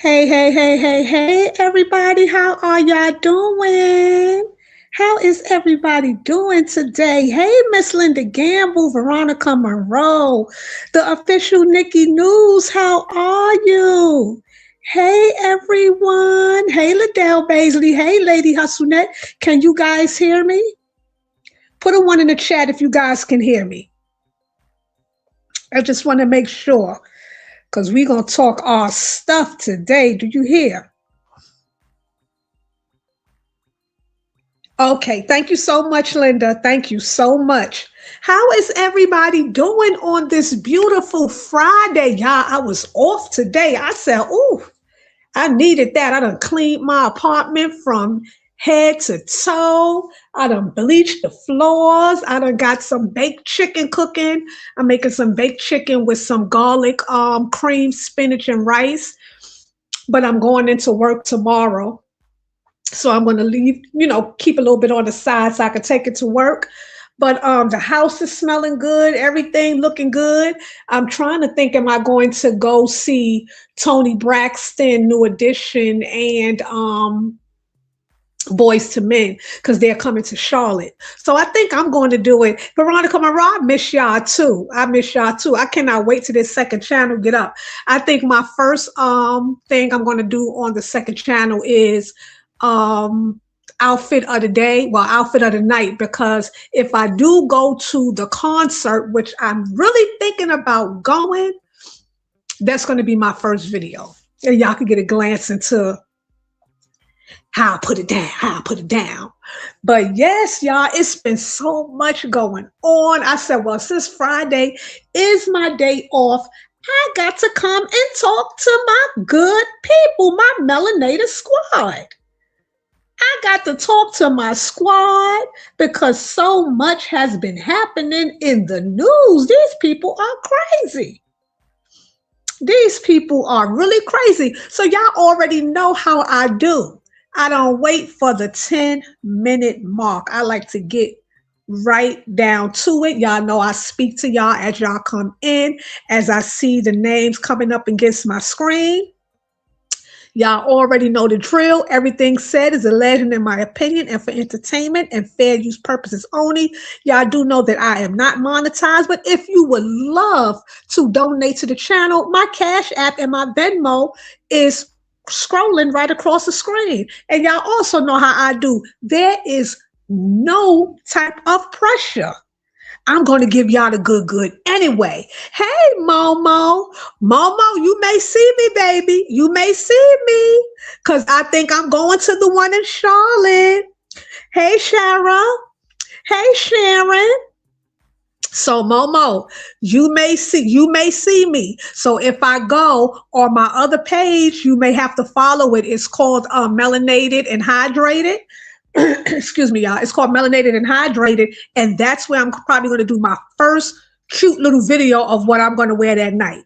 Hey, hey, hey, hey, hey, everybody. How are y'all doing? How is everybody doing today? Hey, Miss Linda Gamble, Veronica Monroe, the official Nikki News. How are you? Hey, everyone. Hey, Liddell Baisley. Hey, Lady Hustlenet. Can you guys hear me? Put a one in the chat if you guys can hear me. I just want to make sure because we're going to talk our stuff today. Do you hear? Okay, thank you so much, Linda. Thank you so much. How is everybody doing on this beautiful Friday? Y'all, I was off today. I said, ooh, I needed that. I done cleaned my apartment from head to toe. I done bleached the floors. I done got some baked chicken cooking. I'm making some baked chicken with some garlic, cream, spinach, and rice. But I'm going into work tomorrow. So I'm going to leave, keep a little bit on the side so I can take it to work. But the house is smelling good, everything looking good. I'm trying to think, am I going to go see Tony Braxton, New Edition, and Boys to Men, because they're coming to Charlotte. So I think I'm going to do it. Veronica Monroe, I miss y'all too. I cannot wait till this second channel get up. I think my first thing I'm going to do on the second channel is outfit of the day, outfit of the night, because if I do go to the concert, which I'm really thinking about going, that's going to be my first video. And y'all can get a glance into how I put it down. But yes, y'all, it's been so much going on. I said, well, since Friday is my day off, I got to come and talk to my good people, my melanated squad. I got to talk to my squad because so much has been happening in the news. These people are crazy. These people are really crazy. So y'all already know how I do. I don't wait for the 10-minute mark. I like to get right down to it. Y'all know I speak to y'all as y'all come in, as I see the names coming up against my screen. Y'all already know the drill. Everything said is alleged in my opinion and for entertainment and fair use purposes only. Y'all do know that I am not monetized, but if you would love to donate to the channel, my Cash App and my Venmo is scrolling right across the screen. And y'all also know how I do. There is no type of pressure. I'm going to give y'all the good anyway. Hey, Momo. Momo, you may see me, baby. You may see me because I think I'm going to the one in Charlotte. Hey, Shara. Hey, Sharon. So, Momo, you may see me. So if I go on my other page, you may have to follow it. It's called Melanated and Hydrated. Excuse me, y'all. It's called Melanated and Hydrated. And that's where I'm probably going to do my first cute little video of what I'm going to wear that night.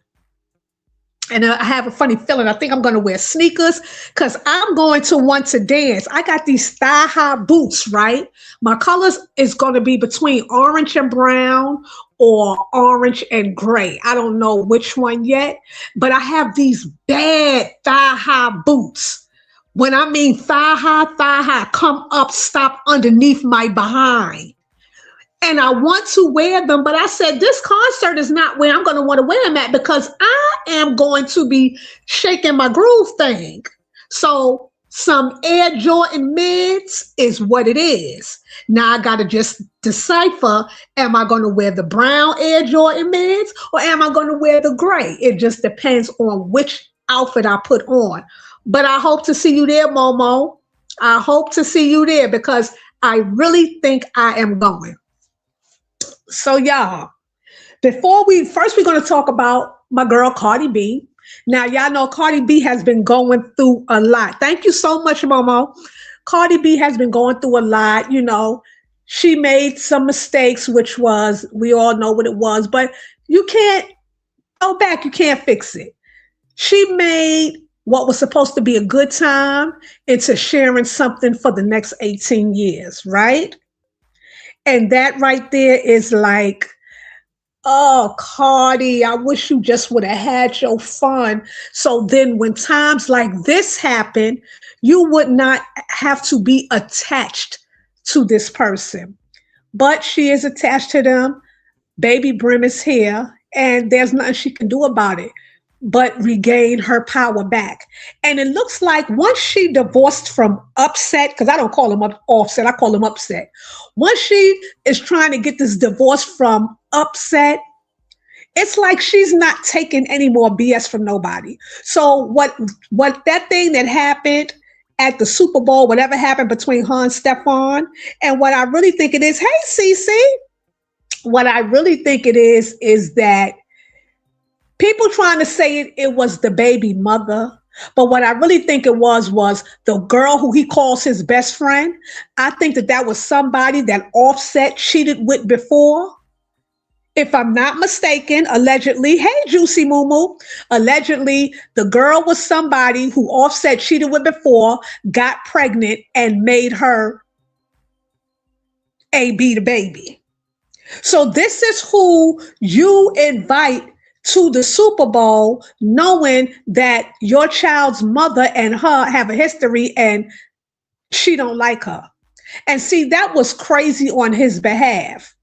And I have a funny feeling. I think I'm going to wear sneakers because I'm going to want to dance. I got these thigh-high boots, right? My colors is going to be between orange and brown or orange and gray. I don't know which one yet, but I have these bad thigh-high boots. When I mean thigh high, come up, stop underneath my behind. And I want to wear them, but I said, this concert is not where I'm going to want to wear them at because I am going to be shaking my groove thing. So some Air Jordan mids is what it is. Now I got to just decipher, am I going to wear the brown Air Jordan mids or am I going to wear the gray? It just depends on which outfit I put on. But I hope to see you there, Momo. I hope to see you there because I really think I am going. So y'all, we're going to talk about my girl, Cardi B. Now, y'all know Cardi B has been going through a lot. Thank you so much, Momo. Cardi B has been going through a lot. She made some mistakes, which was, we all know what it was, but you can't go back. You can't fix it. She made what was supposed to be a good time into sharing something for the next 18 years, right? And that right there is like, Oh, Cardi, I wish you just would have had your fun. So then when times like this happen, you would not have to be attached to this person. But she is attached to them. Baby Brim is here, and there's nothing she can do about it but regain her power back. And it looks like once she divorced from Upset, because I don't call him Offset, I call him Upset. Once she is trying to get this divorce from Upset, it's like she's not taking any more BS from nobody. So what that thing that happened at the Super Bowl, whatever happened between her and Stephon, and what I really think it is, hey Cece, what I really think it is that people trying to say it was the baby mother, but what I really think it was the girl who he calls his best friend. I think that was somebody that Offset cheated with before. If I'm not mistaken, allegedly, hey, Juicy Moo Moo, allegedly, the girl was somebody who Offset cheated with before, got pregnant, and made her AB the baby. So this is who you invite to the Super Bowl, knowing that your child's mother and her have a history and she don't like her. And see, that was crazy on his behalf.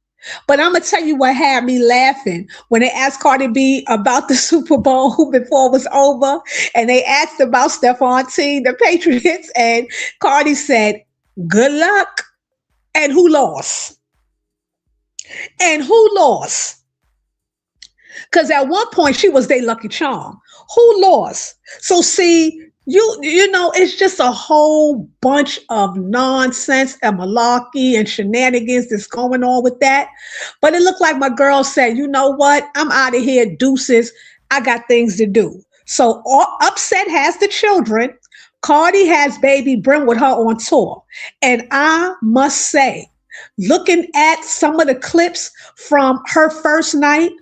But I'm going to tell you what had me laughing when they asked Cardi B about the Super Bowl before it was over. And they asked about Stephon team, the Patriots. And Cardi said, good luck. And who lost? And who lost? Because at one point she was their lucky charm. Who lost? So see, you know, it's just a whole bunch of nonsense and malarkey and shenanigans that's going on with that. But it looked like my girl said, you know what? I'm out of here, deuces. I got things to do. So Upset has the children. Cardi has baby Brim with her on tour. And I must say, looking at some of the clips from her first night,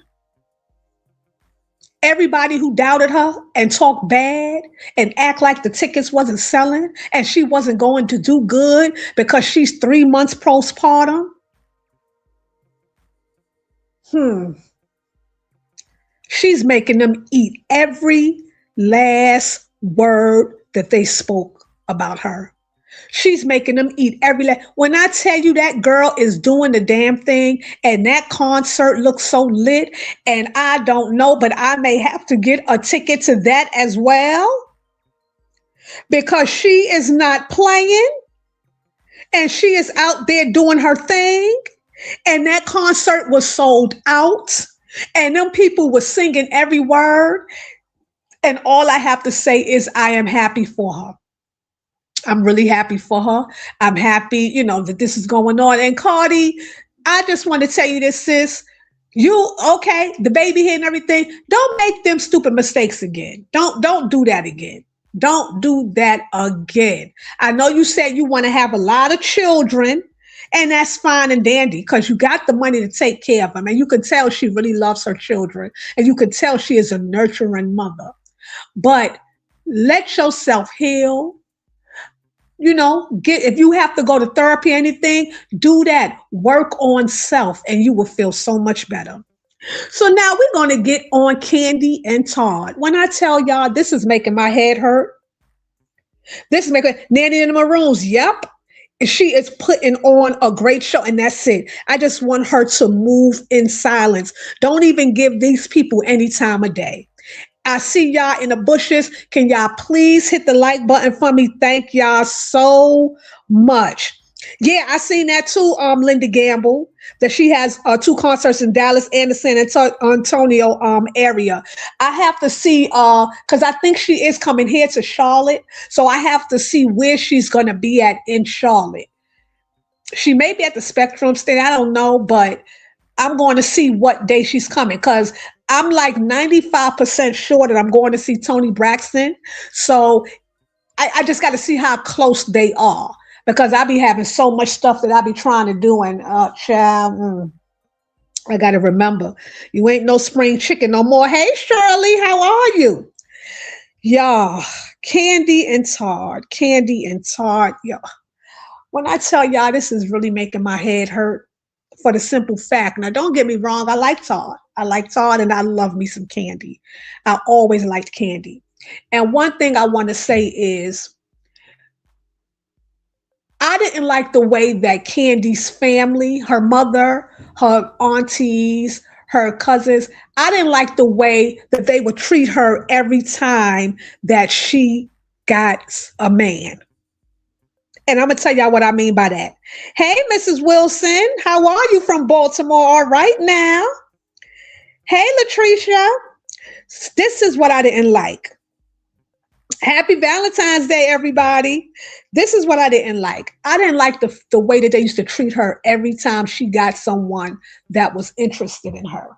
everybody who doubted her and talked bad and act like the tickets wasn't selling and she wasn't going to do good because she's 3 months postpartum. She's making them eat every last word that they spoke about her. She's making them eat every last. When I tell you that girl is doing the damn thing and that concert looks so lit, and I don't know, but I may have to get a ticket to that as well because she is not playing and she is out there doing her thing. And that concert was sold out and them people were singing every word. And all I have to say is I am happy for her. I'm really happy for her. I'm happy, you know, that this is going on. And Cardi, I just want to tell you this, sis. You, okay, the baby here and everything. Don't make them stupid mistakes again. Don't do that again. Don't do that again. I know you said you want to have a lot of children, and that's fine and dandy because you got the money to take care of them. And you can tell she really loves her children. And you can tell she is a nurturing mother. But let yourself heal. You know, if you have to go to therapy or anything, do that. Work on self and you will feel so much better. So now we're going to get on Kandi and Todd. When I tell y'all, this is making my head hurt. This is making Nanny in the Maroons. Yep. She is putting on a great show and that's it. I just want her to move in silence. Don't even give these people any time of day. I see y'all in the bushes. Can y'all please hit the like button for me? Thank y'all so much. Yeah, I seen that too, Linda Gamble, that she has 2 concerts in Dallas and the San Antonio area. I have to see, because I think she is coming here to Charlotte. So I have to see where she's going to be at in Charlotte. She may be at the Spectrum stand. I don't know, but I'm going to see what day she's coming because I'm like 95% sure that I'm going to see Toni Braxton. So I just got to see how close they are because I be having so much stuff that I be trying to do. And child, I got to remember, you ain't no spring chicken no more. Hey, Shirley, how are you? Y'all, Kandi and Todd. Y'all. When I tell y'all, this is really making my head hurt for the simple fact. Now, don't get me wrong. I like Todd. I like Todd, and I love me some Candy. I always liked Candy. And one thing I want to say is, I didn't like the way that Candy's family, her mother, her aunties, her cousins, I didn't like the way that they would treat her every time that she got a man. And I'm going to tell y'all what I mean by that. Hey, Mrs. Wilson, how are you from Baltimore? All right now. Hey, Latricia. This is what I didn't like. Happy Valentine's Day, everybody. This is what I didn't like. I didn't like the way that they used to treat her every time she got someone that was interested in her.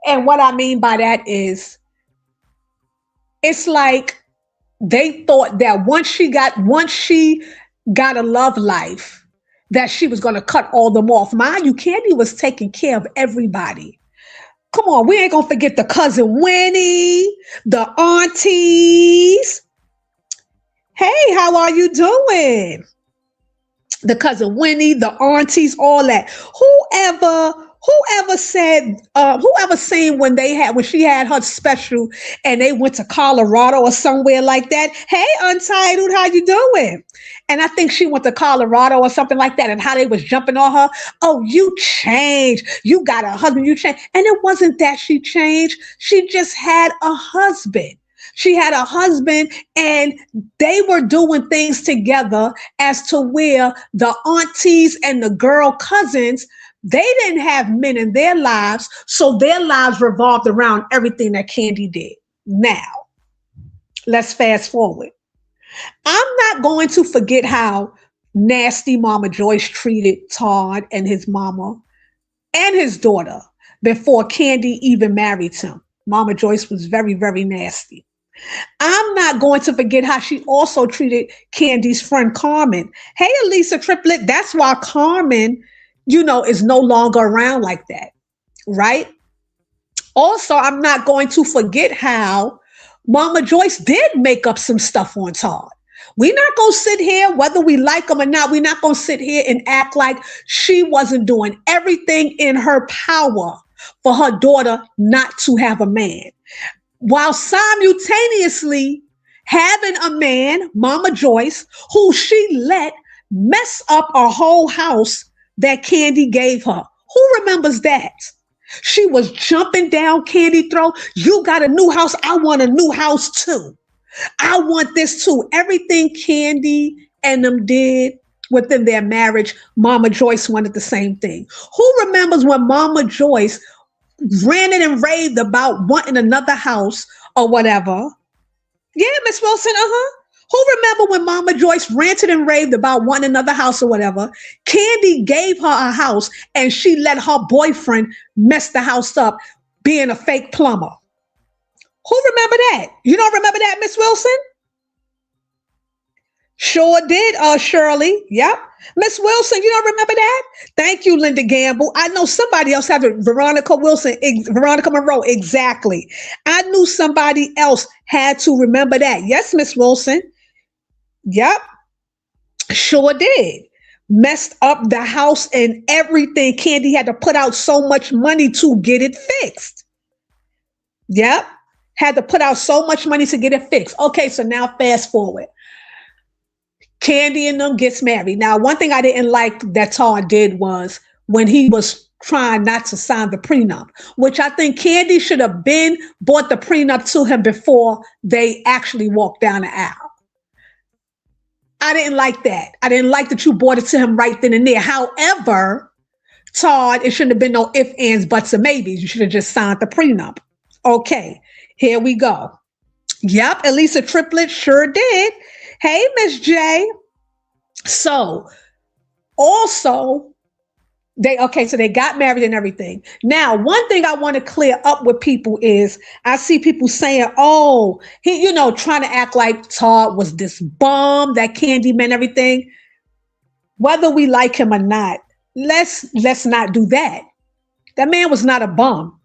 And what I mean by that is, it's like they thought that once she got a love life, that she was going to cut all them off. Mind you, Candy was taking care of everybody. Come on, we ain't going to forget the cousin Winnie, the aunties. Hey, how are you doing? The cousin Winnie, the aunties, all that. Whoever seen when she had her special and they went to Colorado or somewhere like that. Hey, Untitled, how you doing? And I think she went to Colorado or something like that, and how they was jumping on her. Oh, you changed. You got a husband, you changed. And it wasn't that she changed. She just had a husband. She had a husband, and they were doing things together as to where the aunties and the girl cousins, they didn't have men in their lives, so their lives revolved around everything that Candy did. Now, let's fast forward. I'm not going to forget how nasty Mama Joyce treated Todd and his mama and his daughter before Candy even married him. Mama Joyce was very, very nasty. I'm not going to forget how she also treated Candy's friend Carmen. Hey, Elisa Triplet, that's why Carmen, is no longer around like that, right? Also, I'm not going to forget how Mama Joyce did make up some stuff on Todd. We're not going to sit here, whether we like him or not, we're not going to sit here and act like she wasn't doing everything in her power for her daughter not to have a man. While simultaneously having a man, Mama Joyce, who she let mess up a whole house that Candy gave her. Who remembers that? She was jumping down Candy's throat. You got a new house. I want a new house too. I want this too. Everything Candy and them did within their marriage, Mama Joyce wanted the same thing. Who remembers when Mama Joyce ranted and raved about wanting another house or whatever? Yeah, Miss Wilson, Who remember when Mama Joyce ranted and raved about wanting another house or whatever? Candy gave her a house and she let her boyfriend mess the house up being a fake plumber. Who remember that? You don't remember that, Miss Wilson? Sure did, Shirley. Yep. Miss Wilson, you don't remember that? Thank you, Linda Gamble. I know somebody else had it. Veronica Monroe. Exactly. I knew somebody else had to remember that. Yes, Miss Wilson. Yep. Sure did. Messed up the house and everything. Candy had to put out so much money to get it fixed. Yep. Had to put out so much money to get it fixed. Okay, so now fast forward. Candy and them gets married. Now, one thing I didn't like that Todd did was when he was trying not to sign the prenup, which I think Candy should have bought the prenup to him before they actually walked down the aisle. I didn't like that. I didn't like that you bought it to him right then and there. However, Todd, it shouldn't have been no ifs, ands, buts, or maybes. You should have just signed the prenup. Okay, here we go. Yep, Elisa Triplet sure did. Hey, Miss J. So, also, they got married and everything. Now, one thing I want to clear up with people is I see people saying, oh, he, trying to act like Todd was this bum, that Candy meant everything. Whether we like him or not, let's not do that. That man was not a bum.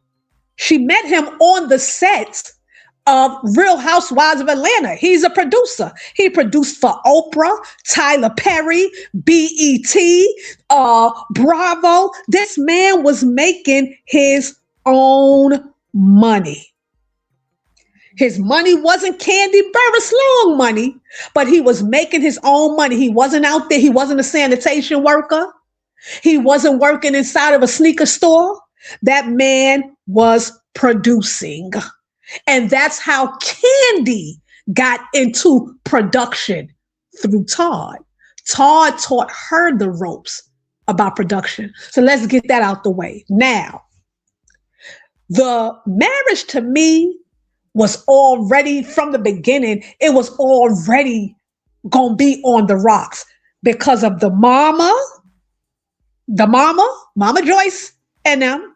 She met him on the set of Real Housewives of Atlanta. He's a producer. He produced for Oprah, Tyler Perry, BET, Bravo. This man was making his own money. His money wasn't Candy Burris Long money, but he was making his own money. He wasn't out there. He wasn't a sanitation worker. He wasn't working inside of a sneaker store. That man was producing. And that's how Candy got into production, through Todd. Todd taught her the ropes about production. So let's get that out the way. Now, the marriage to me was already, from the beginning, it was already going to be on the rocks because of the mama Joyce and them,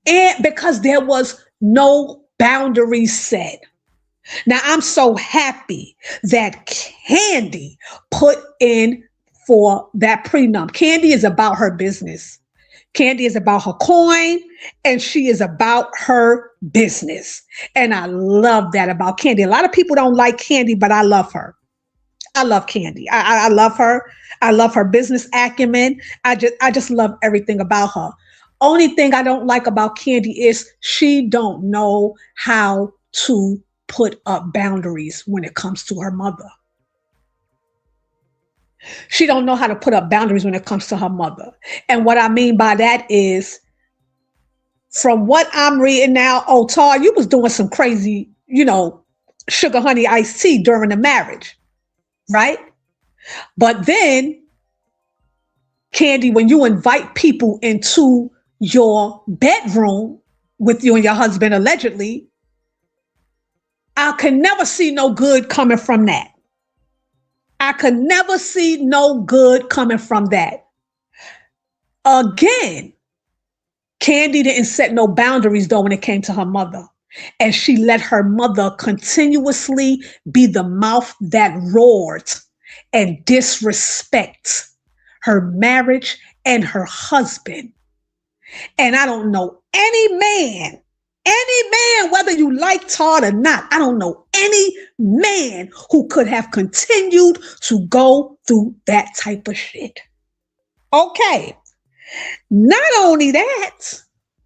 and because there was no boundaries set. Now, I'm so happy that Candy put in for that prenup. Candy is about her business. Candy is about her coin, and she is about her business. And I love that about Candy. A lot of people don't like Candy, but I love her. I love Candy. I love her. I love her business acumen. I just love everything about her. Only thing I don't like about Candy is she don't know how to put up boundaries when it comes to her mother. She don't know how to put up boundaries when it comes to her mother. And what I mean by that is, from what I'm reading now, Todd, you was doing some crazy, sugar honey iced tea during the marriage, right? But then, Candy, when you invite people into your bedroom with you and your husband, allegedly, I can never see no good coming from that. I could never see no good coming from that. Again, Candy didn't set no boundaries, though, when it came to her mother. And she let her mother continuously be the mouth that roared and disrespect her marriage and her husband. And I don't know any man, whether you like Todd or not, I don't know any man who could have continued to go through that type of shit. Okay. Not only that,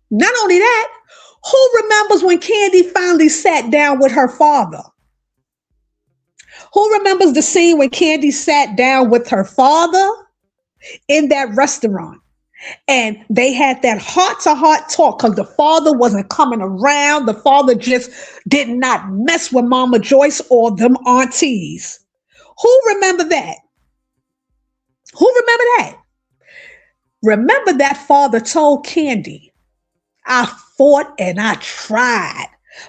who remembers when Candy finally sat down with her father? Who remembers the scene when Candy sat down with her father in that restaurant? And they had that heart-to-heart talk because the father wasn't coming around. The father just did not mess with Mama Joyce or them aunties. Who remember that? Remember that father told Candy, I fought and I tried,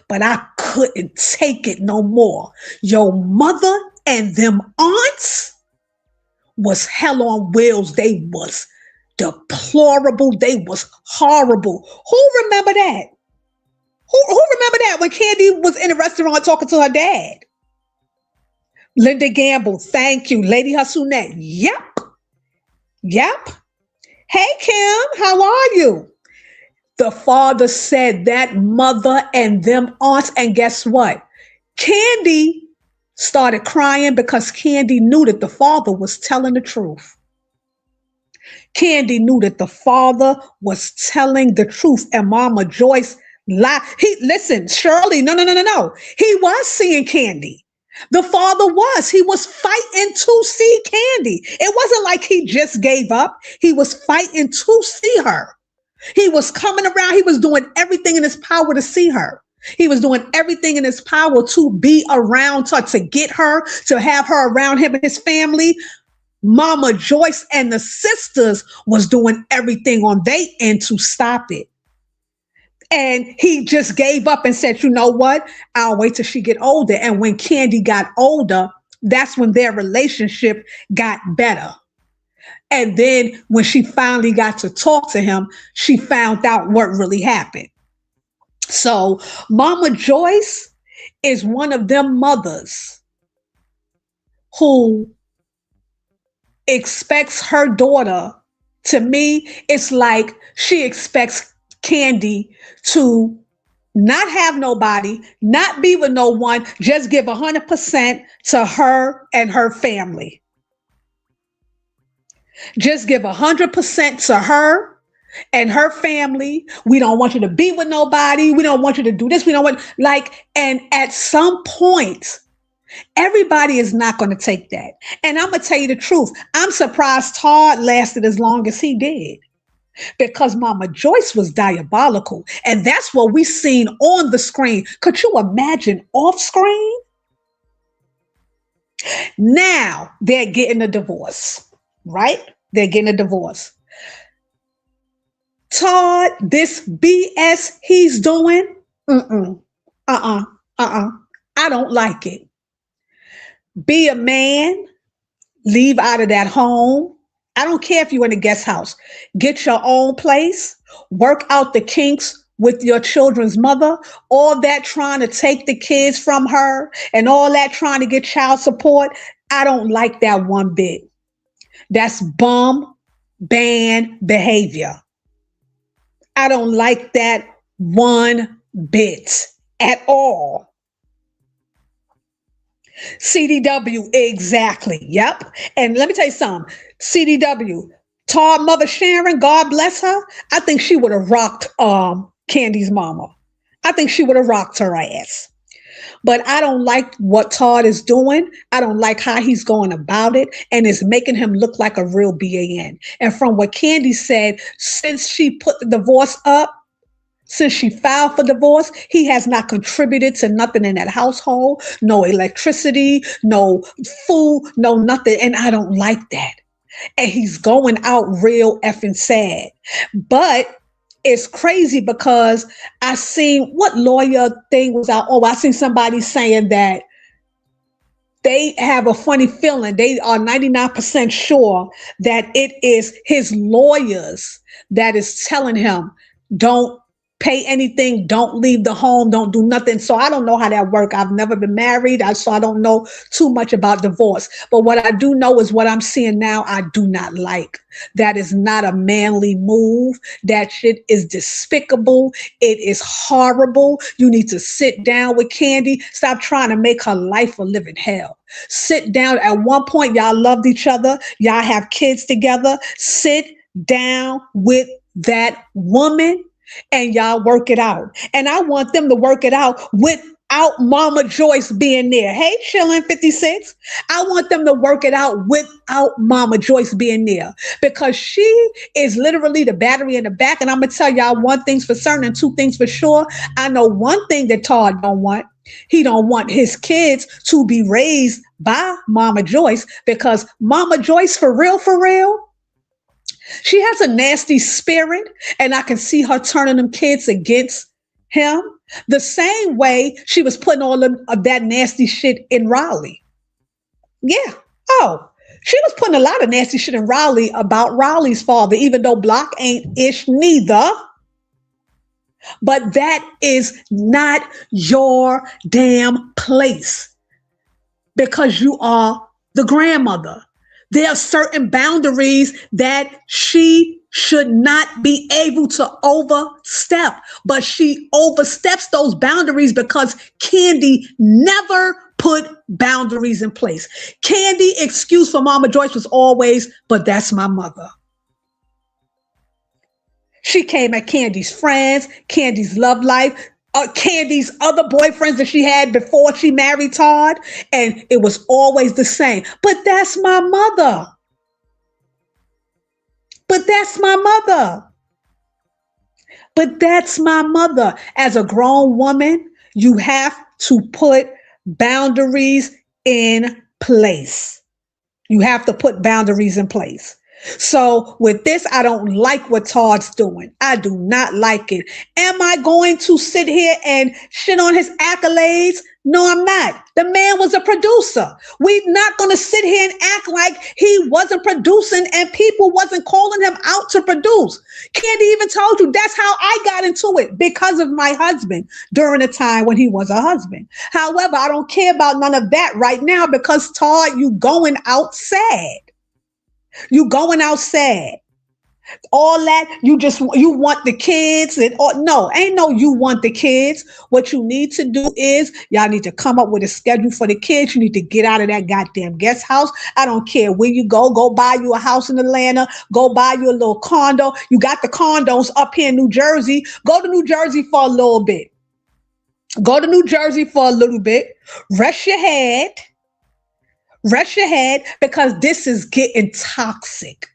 but I couldn't take it no more. Your mother and them aunts was hell on wheels. They was deplorable. They was horrible. Who remember that? Who remember that when Candy was in a restaurant talking to her dad? Linda Gamble, thank you. Lady Hasunette, yep. Hey, Kim, how are you? The father said that mother and them aunts, and guess what? Candy started crying because Candy knew that the father was telling the truth. Candy knew that the father was telling the truth, and Mama Joyce lied. Listen, Shirley, no. He was seeing Candy. The father was. He was fighting to see Candy. It wasn't like he just gave up. He was fighting to see her. He was coming around. He was doing everything in his power to see her. He was doing everything in his power to be around her, to get her, to have her around him and his family. Mama Joyce and the sisters was doing everything on their end to stop it. And he just gave up and said, you know what? I'll wait till she get older. And when Candy got older, that's when their relationship got better. And then when she finally got to talk to him, she found out what really happened. So Mama Joyce is one of them mothers who expects her daughter, to me, it's like she expects Candy to not have nobody, not be with no one, just give 100% to her and her family. Just give 100% to her and her family. We don't want you to be with nobody. We don't want you to do this. We don't want, like, and at some point, everybody is not going to take that. And I'm going to tell you the truth. I'm surprised Todd lasted as long as he did, because Mama Joyce was diabolical. And that's what we seen on the screen. Could you imagine off screen? Now they're getting a divorce, right? They're getting a divorce. Todd, this BS he's doing, I don't like it. Be a man, leave out of that home. I don't care if you're in a guest house. Get your own place, work out the kinks with your children's mother, all that trying to take the kids from her and all that trying to get child support. I don't like that one bit. That's bum ban behavior. I don't like that one bit at all. CDW, exactly. Yep. And let me tell you something. CDW, Todd mother Sharon, God bless her. I think she would have rocked Candy's mama. I think she would have rocked her ass. But I don't like what Todd is doing. I don't like how he's going about it, and it's making him look like a real BAN. And from what Candy said, since she put the divorce up, since she filed for divorce, he has not contributed to nothing in that household. No electricity, no food, no nothing. And I don't like that. And he's going out real effing sad. But it's crazy because I seen what lawyer thing was out. Oh, I seen somebody saying that they have a funny feeling. They are 99% sure that it is his lawyers that is telling him, don't pay anything, don't leave the home, don't do nothing. So I don't know how that works. I've never been married, so I don't know too much about divorce. But what I do know is what I'm seeing now, I do not like. That is not a manly move. That shit is despicable. It is horrible. You need to sit down with Candy. Stop trying to make her life a living hell. Sit down. At one point, y'all loved each other. Y'all have kids together. Sit down with that woman and y'all work it out. And I want them to work it out without Mama Joyce being there. Hey, Chillin' 56. I want them to work it out without Mama Joyce being there, because she is literally the battery in the back. And I'm going to tell y'all one thing's for certain and two things for sure. I know one thing that Todd don't want. He don't want his kids to be raised by Mama Joyce, because Mama Joyce, for real, she has a nasty spirit, and I can see her turning them kids against him the same way she was putting all of that nasty shit in Raleigh. Yeah. Oh, she was putting a lot of nasty shit in Raleigh about Raleigh's father, even though Block ain't ish neither. But that is not your damn place, because you are the grandmother. There are certain boundaries that she should not be able to overstep, but she oversteps those boundaries because Candy never put boundaries in place. Candy excuse for Mama Joyce was always, but that's my mother. She came at Candy's friends, Candy's love life, Candy's other boyfriends that she had before she married Todd, and it was always the same. But that's my mother. But that's my mother. But that's my mother. As a grown woman, you have to put boundaries in place. You have to put boundaries in place. So with this, I don't like what Todd's doing. I do not like it. Am I going to sit here and shit on his accolades? No, I'm not. The man was a producer. We're not going to sit here and act like he wasn't producing and people wasn't calling him out to produce. Candy even told you that's how I got into it, because of my husband during a time when he was a husband. However, I don't care about none of that right now, because Todd, you going out sad. You going out sad. All that you want the kids and all. No, ain't no you want the kids. What you need to do is y'all need to come up with a schedule for the kids. You need to get out of that goddamn guest house. I don't care where you go buy you a house in Atlanta, go buy you a little condo. You got the condos up here in New Jersey. Go to New Jersey for a little bit. Go to New Jersey for a little bit. Rest your head, because this is getting toxic.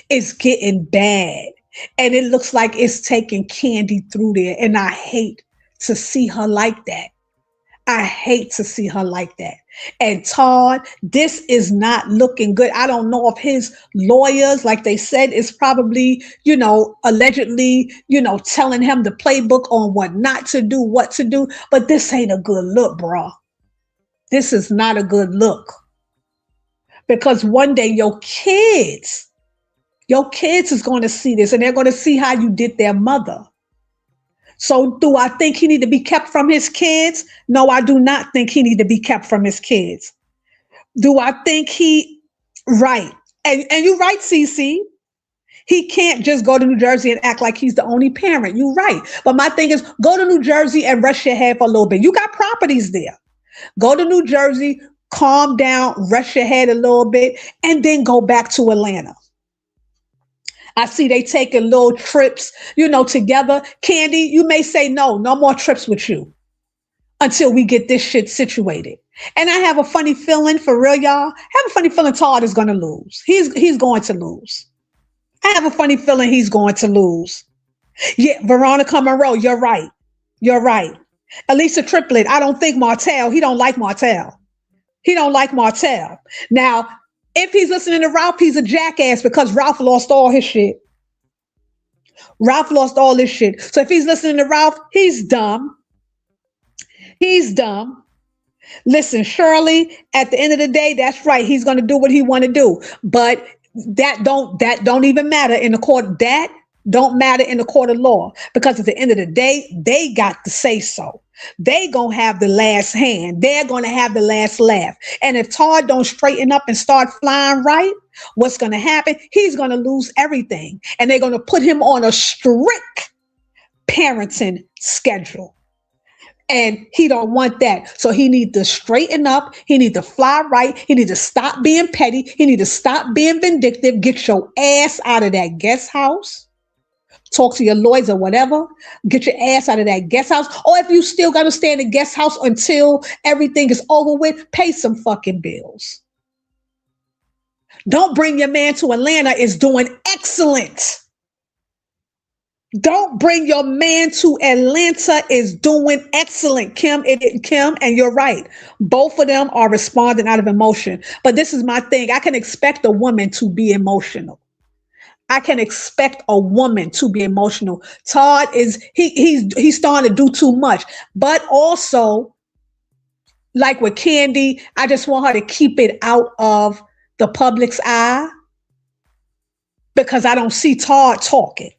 It's getting bad. And it looks like it's taking Kandi through there. And I hate to see her like that. I hate to see her like that. And Todd, this is not looking good. I don't know if his lawyers, like they said, is probably, allegedly, telling him the playbook on what not to do, what to do. But this ain't a good look, bro. This is not a good look. Because one day your kids is going to see this, and they're going to see how you did their mother. So do I think he need to be kept from his kids? No, I do not think he need to be kept from his kids. Do I think right. And you're right, CC. He can't just go to New Jersey and act like he's the only parent. You're right. But my thing is, go to New Jersey and rest your head for a little bit. You got properties there. Go to New Jersey, calm down, rest your head a little bit, and then go back to Atlanta. I see they taking little trips, together. Kandi, you may say no more trips with you until we get this shit situated. And I have a funny feeling, for real, y'all. I have a funny feeling Todd is going to lose. He's going to lose. I have a funny feeling he's going to lose. Yeah, Veronica Monroe, you're right. You're right. Elisa Triplet, I don't think Martell, he don't like Martell. He don't like Martell. Now, if he's listening to Ralph, he's a jackass because Ralph lost all his shit. Ralph lost all his shit. So if he's listening to Ralph, he's dumb. He's dumb. Listen, Shirley, at the end of the day, that's right. He's going to do what he want to do. But that don't even matter in the court. That don't matter in the court of law, because at the end of the day, they got to say so. They gonna have the last hand. They're gonna have the last laugh. And if Todd don't straighten up and start flying right, what's gonna happen? He's gonna lose everything. And they're gonna put him on a strict parenting schedule. And he don't want that. So he needs to straighten up. He needs to fly right. He needs to stop being petty. He needs to stop being vindictive. Get your ass out of that guest house. Talk to your lawyers or whatever. Get your ass out of that guest house. Or if you still got to stay in the guest house until everything is over with, pay some fucking bills. Don't bring your man to Atlanta is doing excellent. Don't bring your man to Atlanta is doing excellent, Kim, and you're right. Both of them are responding out of emotion. But this is my thing. I can expect a woman to be emotional. I can expect a woman to be emotional. Todd is, he's starting to do too much. But also, like with Kandi, I just want her to keep it out of the public's eye, because I don't see Todd talking.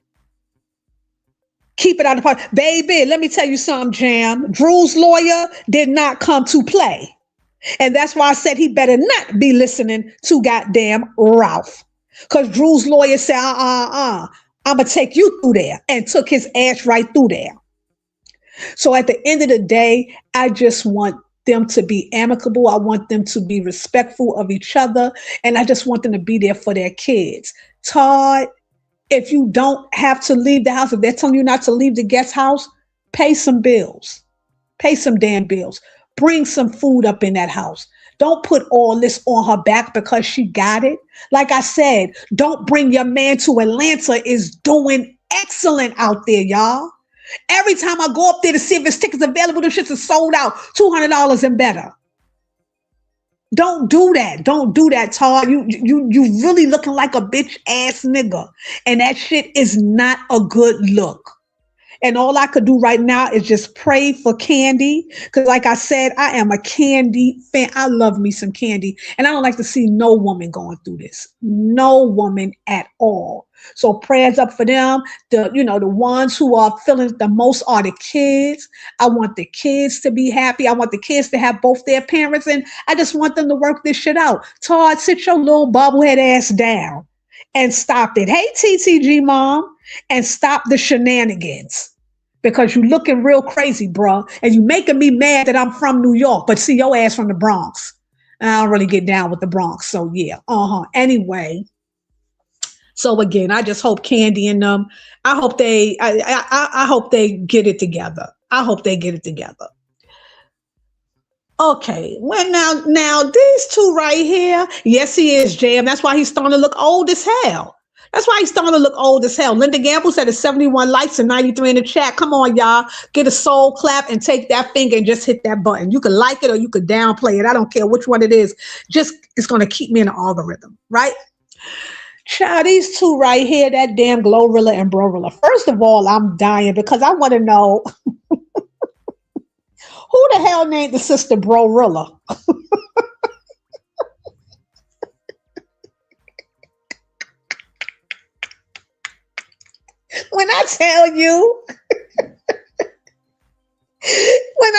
Keep it out of the public. Baby, let me tell you something, Jam. Drew's lawyer did not come to play. And that's why I said he better not be listening to goddamn Ralph. Because Drew's lawyer said, I'm going to take you through there, and took his ass right through there. So at the end of the day, I just want them to be amicable. I want them to be respectful of each other. And I just want them to be there for their kids. Todd, if you don't have to leave the house, if they're telling you not to leave the guest house, pay some bills. Pay some damn bills. Bring some food up in that house. Don't put all this on her back because she got it. Like I said, don't bring your man to Atlanta is doing excellent out there, y'all. Every time I go up there to see if his tickets available, the shits are sold out, $200 and better. Don't do that. Don't do that, Todd. You really looking like a bitch ass nigga. And that shit is not a good look. And all I could do right now is just pray for Kandi. Because like I said, I am a Kandi fan. I love me some Kandi. And I don't like to see no woman going through this. No woman at all. So prayers up for them. The ones who are feeling the most are the kids. I want the kids to be happy. I want the kids to have both their parents. And I just want them to work this shit out. Todd, sit your little bobblehead ass down and stop it. Hey, TTG mom, and stop the shenanigans. Because you looking real crazy, bro. And you making me mad that I'm from New York, but see your ass from the Bronx. I don't really get down with the Bronx. So yeah. Anyway. So again, I just hope Candy and them, I hope they get it together. I hope they get it together. Okay, well now these two right here, yes he is, Jam. That's why he's starting to look old as hell. That's why he's starting to look old as hell. Linda Gamble said it's 71 likes and 93 in the chat. Come on, y'all. Get a soul clap and take that finger and just hit that button. You can like it or you could downplay it. I don't care which one it is. Just, it's going to keep me in the algorithm, right? Child, these two right here, that damn Glorilla and Brorilla. First of all, I'm dying because I want to know who the hell named the sister Brorilla? When I tell you, when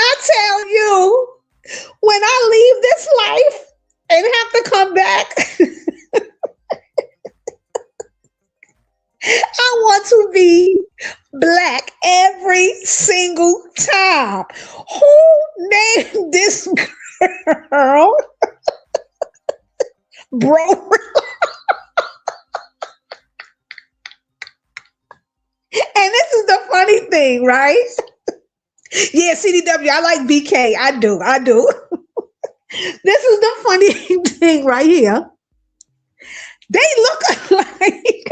I leave this life and have to come back, I want to be black every single time. Who named this girl Bro? And this is the funny thing, right? Yeah, CDW, I like BK. I do. This is the funny thing right here. They look alike.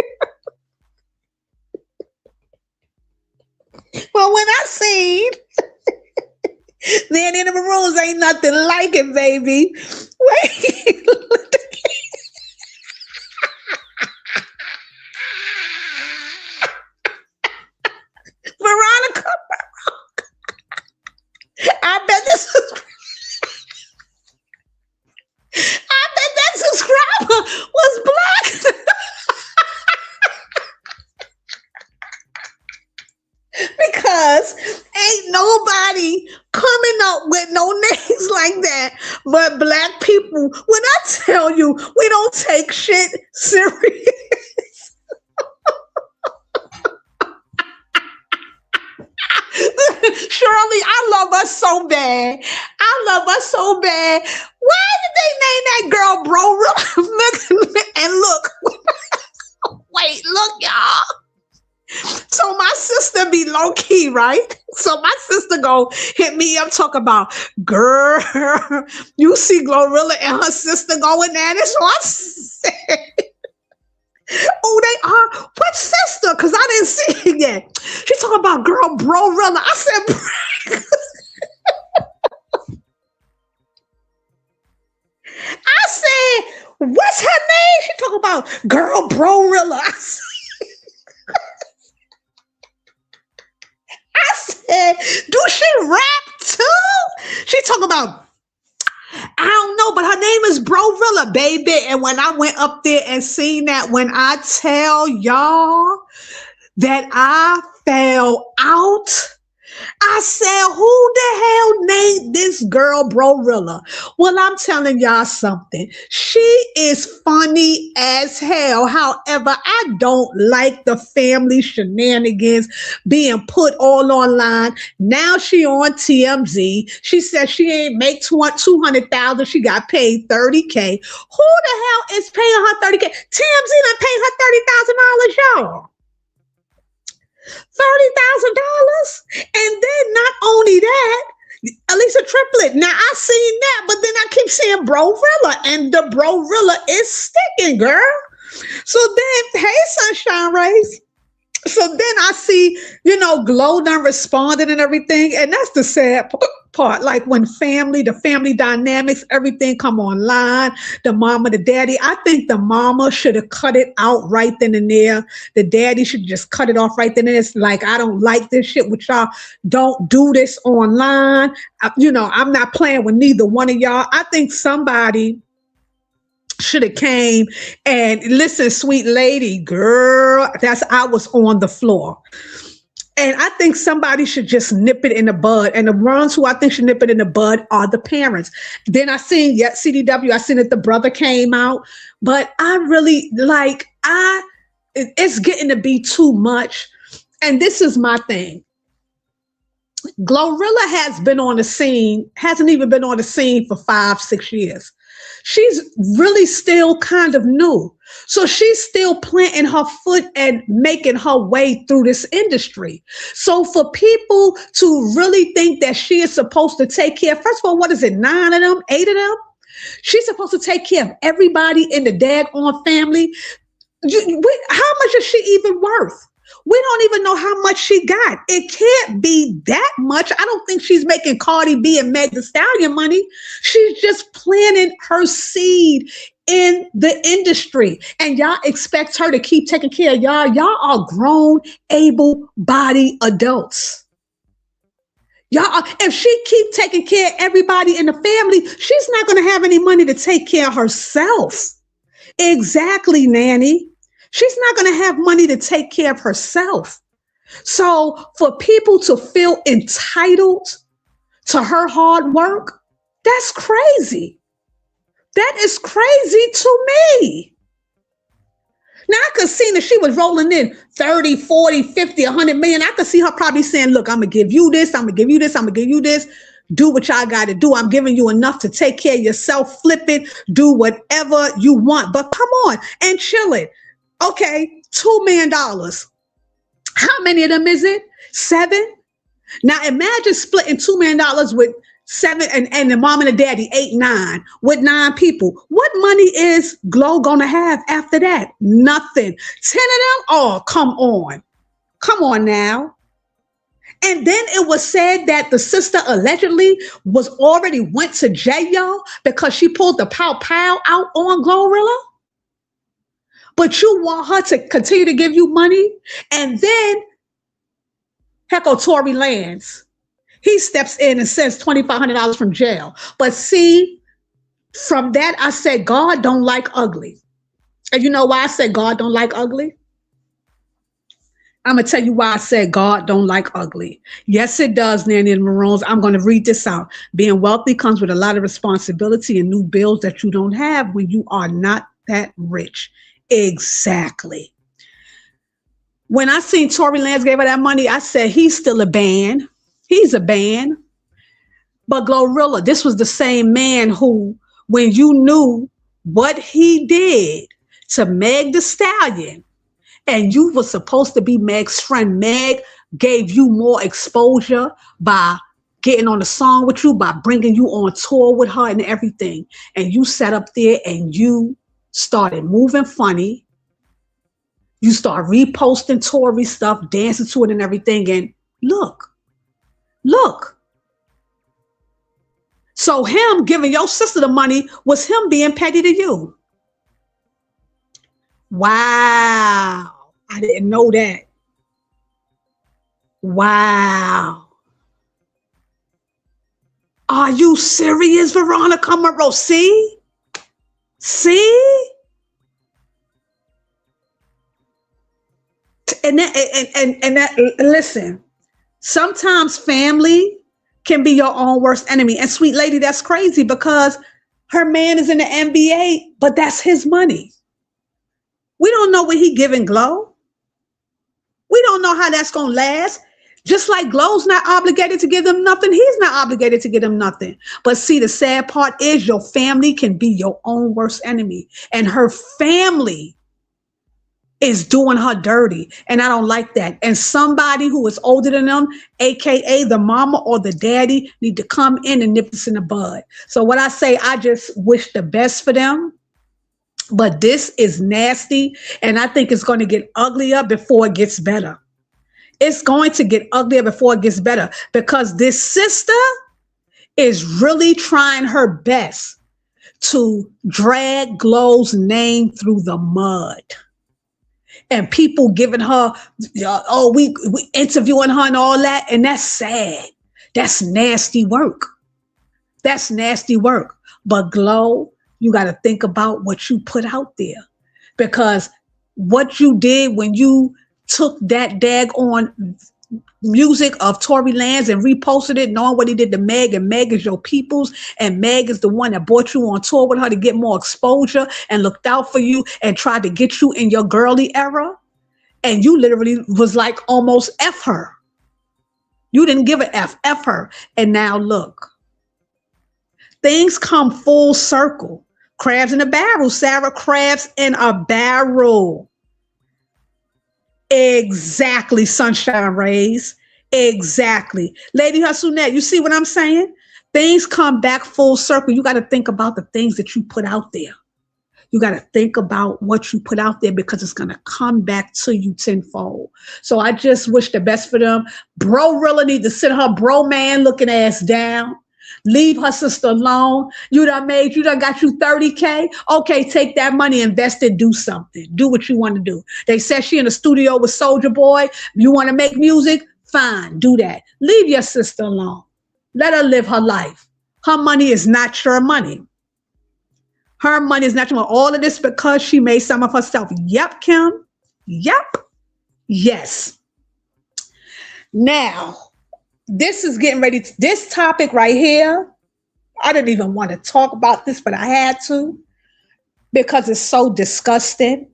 Well, when I seen Man in the Maroons ain't nothing like it, baby. Wait. Veronica. I bet that subscriber was black. Because ain't nobody coming up with no names like that but black people. When I tell you we don't take shit serious. Shirley, I love us so bad. Why did they name that girl Bro? And look, wait, look, y'all. So my sister be low key, right? So my sister go hit me up, talk about, girl, you see Glorilla and her sister going at it. So I said, oh, they are? What sister? Because I didn't see it yet. She talking about girl Brorilla. I said, I said, what's her name? She talking about girl Brorilla. I said, do she rap too? She talking about, I don't know, but her name is Brorilla, baby. And when I went up there and seen that, when I tell y'all that I fell out, I said, who the hell named this girl Brorilla? Well, I'm telling y'all something. She is funny as hell. However, I don't like the family shenanigans being put all online. Now she on TMZ. She said she ain't make $200,000. She got paid $30K. Who the hell is paying her $30K? TMZ done paid her $30,000, y'all. $30,000, and then not only that, Elisa Triplet. Now I seen that, but then I keep seeing Brorilla, and the Brorilla is sticking, girl. So then, hey, Sunshine Rays. So then I see, Glow done responded and everything, and that's the sad part. Like when the family dynamics, everything come online, the mama, the daddy. I think the mama should have cut it out right then and there. The daddy should just cut it off right then and there. It's like, I don't like this shit with y'all. Don't do this online. I'm not playing with neither one of y'all. I think somebody should have came and listen, sweet lady, girl, I was on the floor. And I think somebody should just nip it in the bud. And the ones who I think should nip it in the bud are the parents. Then I seen CDW. I seen that the brother came out, but I really it's getting to be too much. And this is my thing. Glorilla has been on the scene, hasn't even been on the scene for 5-6 years. She's really still kind of new. So she's still planting her foot and making her way through this industry. So for people to really think that she is supposed to take care, first of all, what is it, 9 of them, 8 of them? She's supposed to take care of everybody in the daggone family. How much is she even worth? We don't even know how much she got. It can't be that much. I don't think she's making Cardi B and Meg Thee Stallion money. She's just planting her seed in the industry. And y'all expect her to keep taking care of y'all. Y'all are grown, able-bodied adults. If she keep taking care of everybody in the family, she's not going to have any money to take care of herself. Exactly, Nanny. She's not going to have money to take care of herself. So for people to feel entitled to her hard work, that's crazy. That is crazy to me. Now, I could see that she was rolling in 30, 40, 50, 100 million. I could see her probably saying, look, I'm going to give you this. I'm going to give you this. I'm going to give you this. Do what y'all got to do. I'm giving you enough to take care of yourself. Flip it. Do whatever you want. But come on and chill it. Okay, $2 million. How many of them is it? 7? Now imagine splitting $2 million with 7 and the mom and the daddy, 8, 9, with 9 people. What money is Glow gonna have after that? Nothing. 10 of them? Oh, come on. Come on now. And then it was said that the sister allegedly was already went to jail because she pulled the pow out on Glorilla. But you want her to continue to give you money? And then, hecko Tory Lanez, he steps in and sends $2,500 from jail. But see, from that, I said, God don't like ugly. And you know why I said God don't like ugly? I'm going to tell you why I said God don't like ugly. Yes, it does, Nanny and Maroons. I'm going to read this out. Being wealthy comes with a lot of responsibility and new bills that you don't have when you are not that rich. Exactly. When I seen Tory Lanez gave her that money, I said, he's still a band. He's a band. But Glorilla, this was the same man who, when you knew what he did to Meg Thee Stallion, and you were supposed to be Meg's friend, Meg gave you more exposure by getting on a song with you, by bringing you on tour with her and everything. And you sat up there and you started moving funny. You start reposting Tory stuff, dancing to it and everything. And look. So him giving your sister the money was him being petty to you. Wow. I didn't know that. Wow. Are you serious, Veronica Monroe? See? And that, listen, sometimes family can be your own worst enemy. And sweet lady, that's crazy because her man is in the NBA, but that's his money. We don't know what he giving Glow. We don't know how that's going to last. Just like Glow's not obligated to give them nothing, he's not obligated to give them nothing. But see, the sad part is your family can be your own worst enemy. And her family is doing her dirty. And I don't like that. And somebody who is older than them, AKA the mama or the daddy, need to come in and nip this in the bud. So what I say, I just wish the best for them. But this is nasty. And I think it's going to get uglier before it gets better. It's going to get uglier before it gets better because this sister is really trying her best to drag Glow's name through the mud. And people giving her, we interviewing her and all that. And that's sad. That's nasty work. That's nasty work. But Glow, you got to think about what you put out there. Because what you did when you took that daggone music of Tory Lanez and reposted it, knowing what he did to Meg, and Meg is your people's, and Meg is the one that brought you on tour with her to get more exposure and looked out for you and tried to get you in your girly era, and you literally was like almost F her. You didn't give a F her. And now look, things come full circle. Crabs in a barrel, Sarah, crabs in a barrel. Exactly, Sunshine Rays. Exactly. Lady Hustlnet, you see what I'm saying? Things come back full circle. You got to think about the things that you put out there. You got to think about what you put out there, because it's going to come back to you tenfold. So I just wish the best for them. Bro really need to sit her bro man looking ass down. Leave her sister alone. You done got you 30K. Okay, take that money, invest it, do something. Do what you want to do. They said she in the studio with Soulja Boy. You want to make music? Fine, do that. Leave your sister alone. Let her live her life. Her money is not your money. Her money is not your money. All of this because she made some of herself. Yep, Kim. Yep. Yes. Now, this is getting ready. This topic right here, I didn't even want to talk about this, but I had to, because it's so disgusting.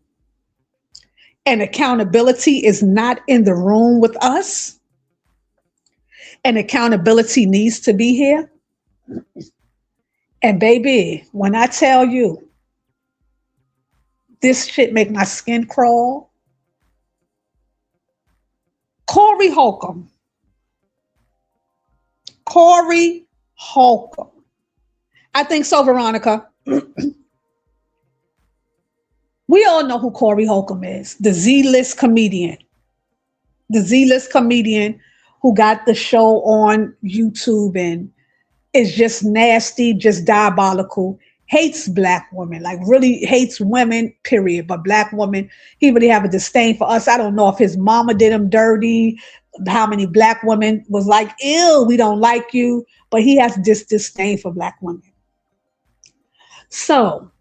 And accountability is not in the room with us. And accountability needs to be here. And baby, when I tell you, this shit make my skin crawl. Corey Holcomb. Corey Holcomb. I think so, Veronica. We all know who Corey Holcomb is, the Z-list comedian. The Z-list comedian who got the show on YouTube and is just nasty, just diabolical, hates Black women, like really hates women, period. But Black women, he really have a disdain for us. I don't know if his mama did him dirty, how many Black women was like, ew, we don't like you. But he has this disdain for Black women. So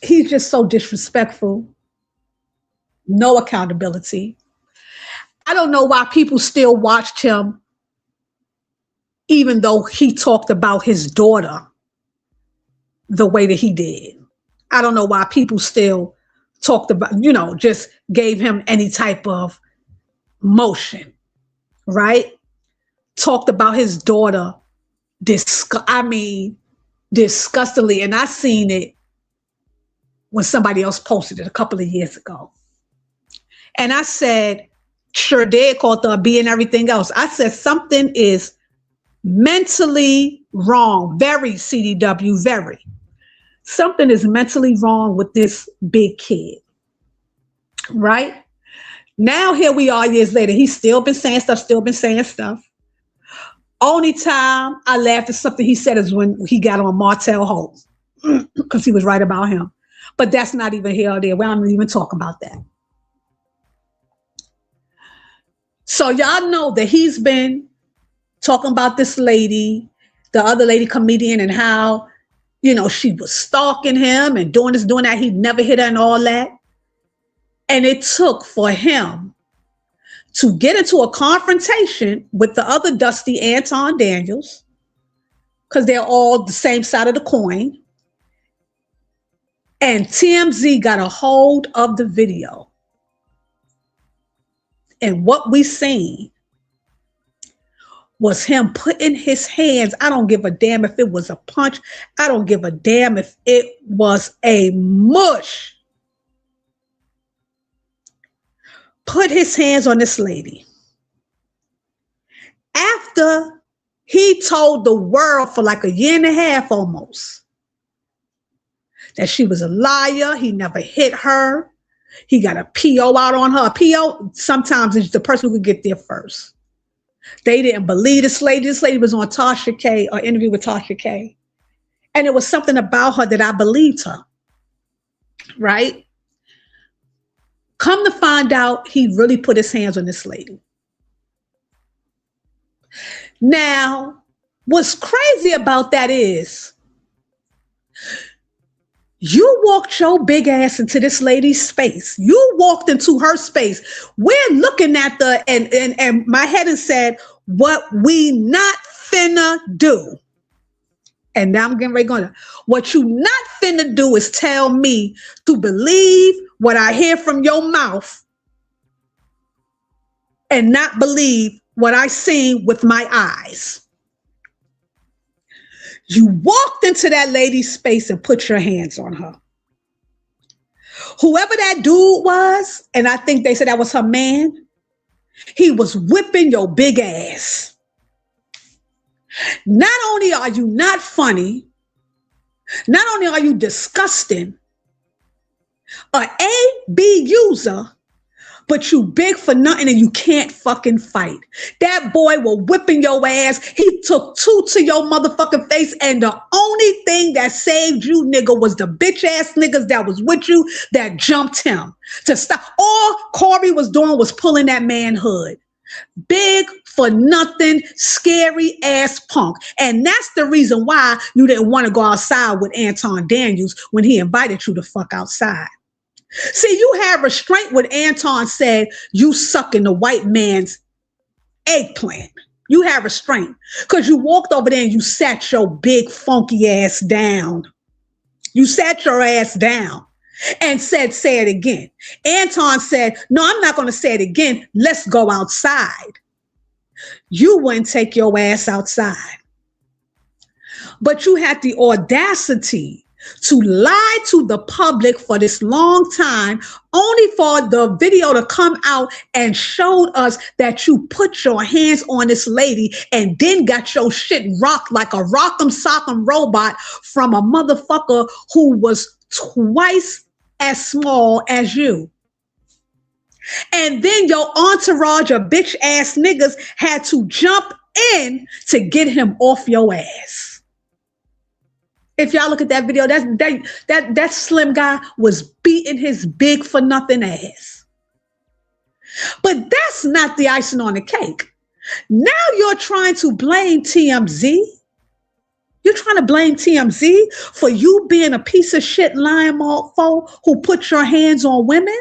he's just so disrespectful. No accountability. I don't know why people still watched him, even though he talked about his daughter the way that he did. I don't know why people still talked about, just gave him any type of motion, right? Talked about his daughter disgustingly. And I seen it when somebody else posted it a couple of years ago. And I said, sure did, called her B and everything else. I said, something is mentally wrong. Very, CDW, very. Something is mentally wrong with this big kid, right? Now here we are years later. He's still been saying stuff. Only time I laughed at something he said is when he got on Martell Holt, because he was right about him. But that's not even here or there. We don't even talk about that. So y'all know that he's been talking about this lady, the other lady comedian, and how, she was stalking him and doing this, doing that. He'd never hit her and all that. And it took for him to get into a confrontation with the other Dusty Anton Daniels, because they're all the same side of the coin. And TMZ got a hold of the video. And what we seen was him putting his hands, I don't give a damn if it was a punch, I don't give a damn if it was a mush, put his hands on this lady. After he told the world for like a year and a half almost that she was a liar, he never hit her, he got a PO out on her. A PO sometimes is the person who could get there first. They didn't believe this lady. This lady was on Tasha K, or interview with Tasha K. And it was something about her that I believed her, right? Come to find out, he really put his hands on this lady. Now, what's crazy about that is, You walked your big ass into this lady's space. You walked into her space. We're looking at and my head and said, what we not finna do. And now I'm getting ready going. What you not finna do is tell me to believe what I hear from your mouth and not believe what I see with my eyes. You walked into that lady's space and put your hands on her. Whoever that dude was, and I think they said that was her man, he was whipping your big ass. Not only are you not funny, not only are you disgusting, a A-B user, but you big for nothing and you can't fucking fight. That boy was whipping your ass. He took 2 to your motherfucking face, and the only thing that saved you, nigga, was the bitch ass niggas that was with you that jumped him to stop. All Corey was doing was pulling that manhood. Big for nothing, scary ass punk. And that's the reason why you didn't want to go outside with Anton Daniels when he invited you to fuck outside. See, you had restraint when Anton said you sucking the white man's eggplant. You had restraint because you walked over there and you sat your big funky ass down. You sat your ass down and said, say it again. Anton said, no, I'm not going to say it again. Let's go outside. You wouldn't take your ass outside. But you had the audacity to lie to the public for this long time, only for the video to come out and showed us that you put your hands on this lady and then got your shit rocked like a rock'em sock'em robot from a motherfucker who was twice as small as you. And then your entourage of bitch ass niggas had to jump in to get him off your ass. If y'all look at that video, that slim guy was beating his big for nothing ass. But that's not the icing on the cake. Now you're trying to blame TMZ. You're trying to blame TMZ for you being a piece of shit lying mofo who put your hands on women.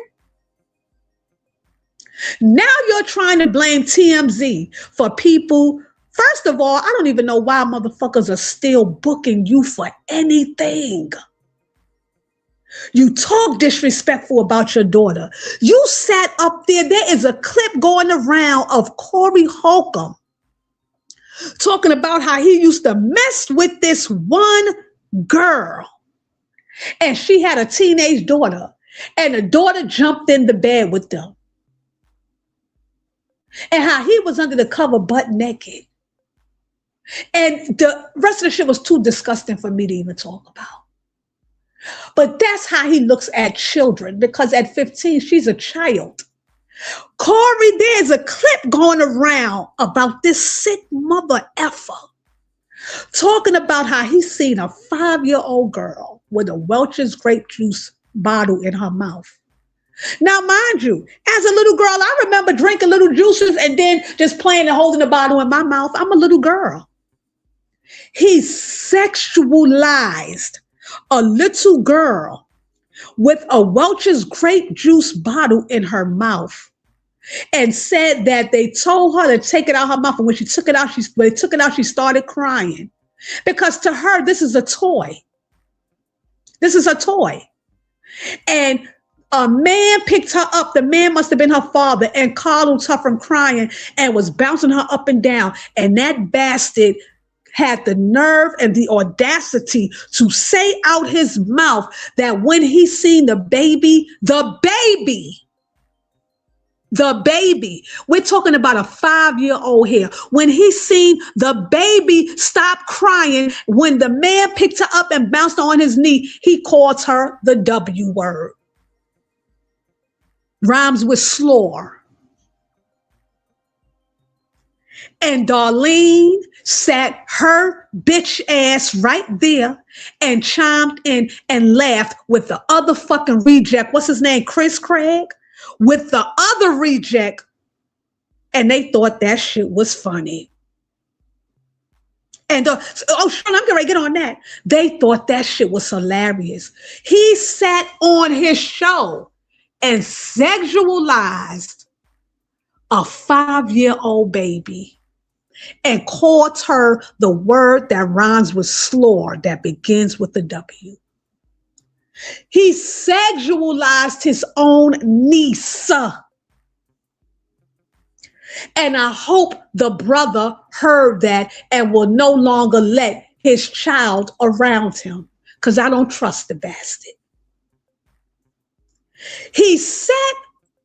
Now you're trying to blame TMZ for people. First of all, I don't even know why motherfuckers are still booking you for anything. You talk disrespectful about your daughter. You sat up there. There is a clip going around of Corey Holcomb talking about how he used to mess with this one girl. And she had a teenage daughter. And the daughter jumped in the bed with them. And how he was under the cover butt naked. And the rest of the shit was too disgusting for me to even talk about. But that's how he looks at children, because at 15, she's a child. Corey, there's a clip going around about this sick mother effer talking about how he's seen a 5-year-old girl with a Welch's grape juice bottle in her mouth. Now, mind you, as a little girl, I remember drinking little juices and then just playing and holding the bottle in my mouth. I'm a little girl. He sexualized a little girl with a Welch's grape juice bottle in her mouth and said that they told her to take it out her mouth. And when she took it out, she started crying because to her, this is a toy. This is a toy. And a man picked her up. The man must have been her father and coddled her from crying and was bouncing her up and down. And that bastard had the nerve and the audacity to say out his mouth that when he seen the baby, we're talking about a 5-year-old here. When he seen the baby stop crying, when the man picked her up and bounced on his knee, he calls her the W word. Rhymes with slore. And Darlene sat her bitch ass right there and chimed in and laughed with the other fucking reject. What's his name? Chris Craig? With the other reject. And they thought that shit was funny. And oh, Sean, I'm getting ready to get on that. They thought that shit was hilarious. He sat on his show and sexualized a 5-year-old baby and called her the word that rhymes with slur that begins with a W. He sexualized his own niece. And I hope the brother heard that and will no longer let his child around him, because I don't trust the bastard. He sat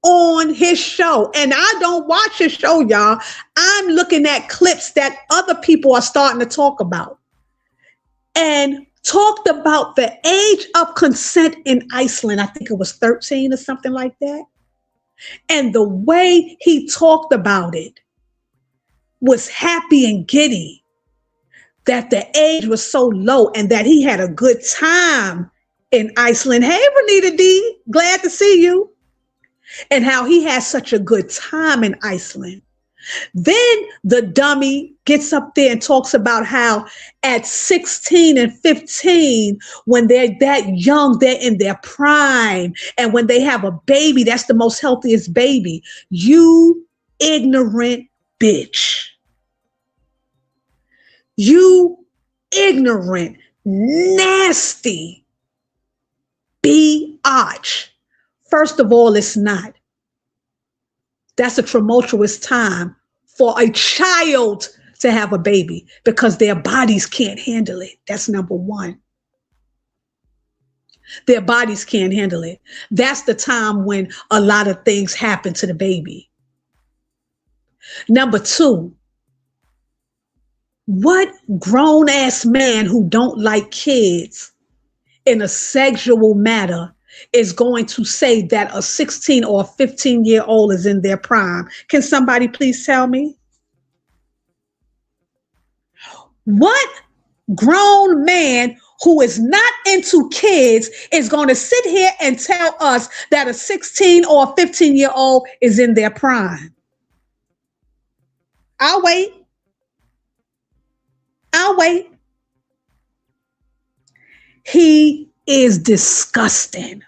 on his show, and I don't watch his show, y'all. I'm looking at clips that other people are starting to talk about, and talked about the age of consent in Iceland. I think it was 13 or something like that. And the way he talked about it was happy and giddy that the age was so low and that he had a good time in Iceland. Hey, Renita D, glad to see you. And how he had such a good time in Iceland. Then the dummy gets up there and talks about how at 16 and 15, when they're that young, they're in their prime. And when they have a baby, that's the most healthiest baby. You ignorant bitch. You ignorant, nasty biatch. First of all, it's not. That's a tumultuous time for a child to have a baby because their bodies can't handle it. That's number one. Their bodies can't handle it. That's the time when a lot of things happen to the baby. Number two, what grown-ass man who don't like kids in a sexual matter is going to say that a 16 or a 15-year-old is in their prime? Can somebody please tell me? What grown man who is not into kids is going to sit here and tell us that a 16 or a 15-year-old is in their prime? I'll wait. He is disgusting.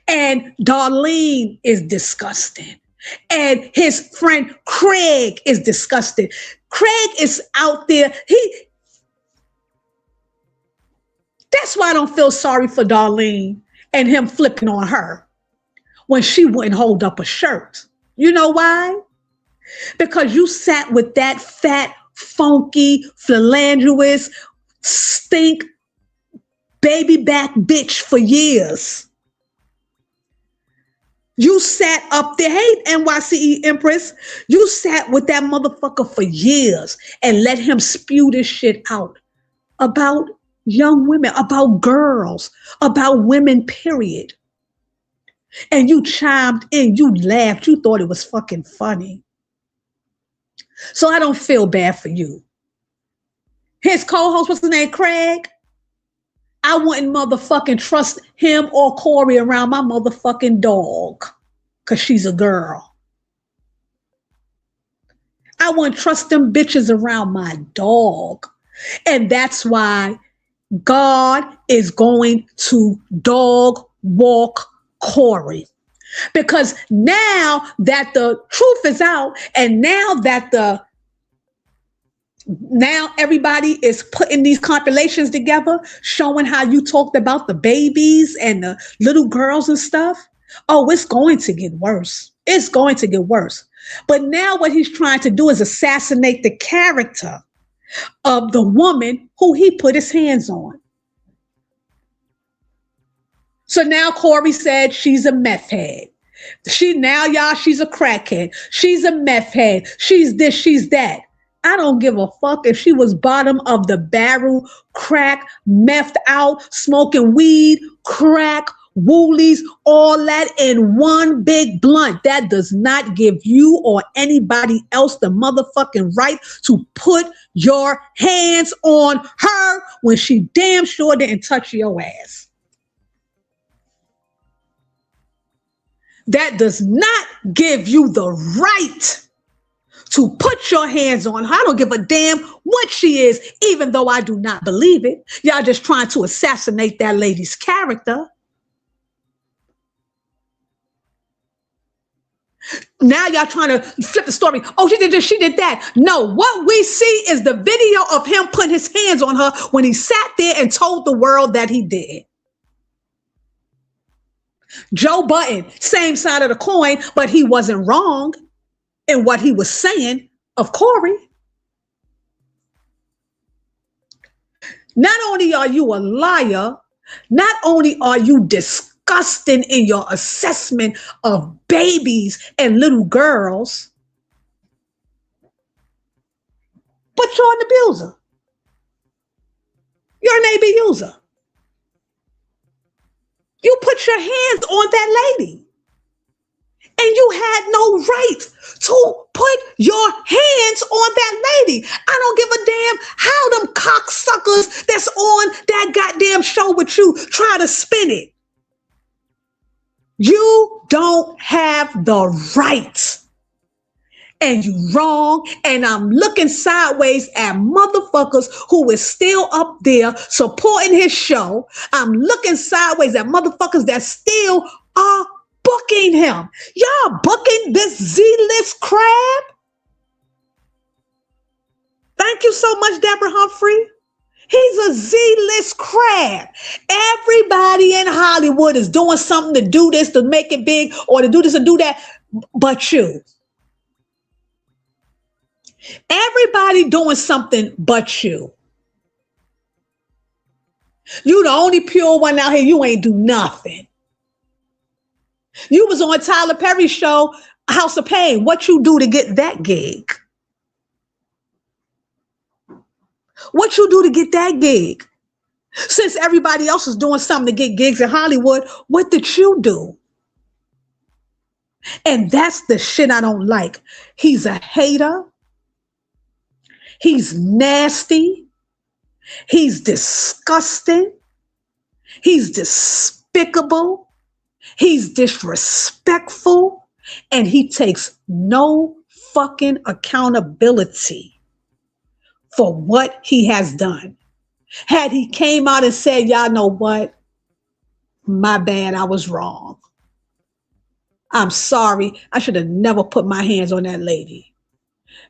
And Darlene is disgusting. And his friend Craig is disgusting. Craig is out there. That's why I don't feel sorry for Darlene and him flipping on her when she wouldn't hold up a shirt. You know why? Because you sat with that fat, funky, phalangerous, stink, baby back bitch for years. You sat up there, hey, NYCE Empress, you sat with that motherfucker for years and let him spew this shit out about young women, about girls, about women, period. And you chimed in, you laughed, you thought it was fucking funny. So I don't feel bad for you. His co-host, what's his name, Craig? I wouldn't motherfucking trust him or Corey around my motherfucking dog because she's a girl. I wouldn't trust them bitches around my dog. And that's why God is going to dog walk Corey. Because now that the truth is out and now everybody is putting these compilations together, showing how you talked about the babies and the little girls and stuff. Oh, it's going to get worse. It's going to get worse. But now what he's trying to do is assassinate the character of the woman who he put his hands on. So now Corey said she's a meth head. She's a crackhead. She's a meth head. She's this, she's that. I don't give a fuck if she was bottom of the barrel, crack, methed out, smoking weed, crack, woolies, all that in one big blunt. That does not give you or anybody else the motherfucking right to put your hands on her when she damn sure didn't touch your ass. That does not give you the right to put your hands on her. I don't give a damn what she is, even though I do not believe it. Y'all just trying to assassinate that lady's character. Now y'all trying to flip the story. Oh, she did this, she did that. No, what we see is the video of him putting his hands on her when he sat there and told the world that he did. Joe Budden, same side of the coin, but he wasn't wrong in what he was saying of Corey. Not only are you a liar, not only are you disgusting in your assessment of babies and little girls, but you're an abuser. You're an AB user. You put your hands on that lady. And you had no right to put your hands on that lady. I don't give a damn how them cocksuckers that's on that goddamn show with you try to spin it. You don't have the right. And you wrong. And I'm looking sideways at motherfuckers who is still up there supporting his show. I'm looking sideways at motherfuckers that still are booking him. Y'all booking this Z-list crab? Thank you so much, Deborah Humphrey. He's a Z-list crab. Everybody in Hollywood is doing something to do this, to make it big, or to do this and do that, but you. Everybody doing something but you. You the only pure one out here. You ain't do nothing. You was on Tyler Perry's show, House of Pain. What you do to get that gig? What you do to get that gig? Since everybody else is doing something to get gigs in Hollywood, what did you do? And that's the shit I don't like. He's a hater. He's nasty. He's disgusting. He's despicable. He's disrespectful, and he takes no fucking accountability for what he has done. Had he came out and said, y'all know what? My bad, I was wrong. I'm sorry. I should have never put my hands on that lady.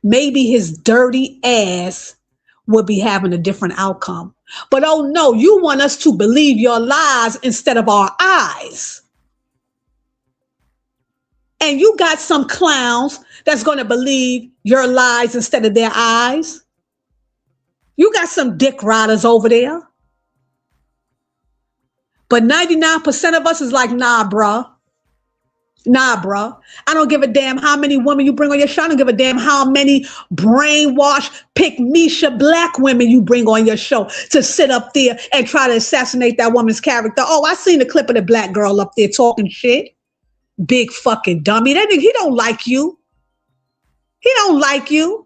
Maybe his dirty ass would be having a different outcome. But oh no, you want us to believe your lies instead of our eyes. And you got some clowns that's going to believe your lies instead of their eyes. You got some dick riders over there. But 99% of us is like, nah, bruh. Nah, bruh. I don't give a damn how many women you bring on your show. I don't give a damn how many brainwashed, pick-Misha black women you bring on your show to sit up there and try to assassinate that woman's character. Oh, I seen the clip of the black girl up there talking shit. Big fucking dummy. That nigga, he don't like you. He don't like you.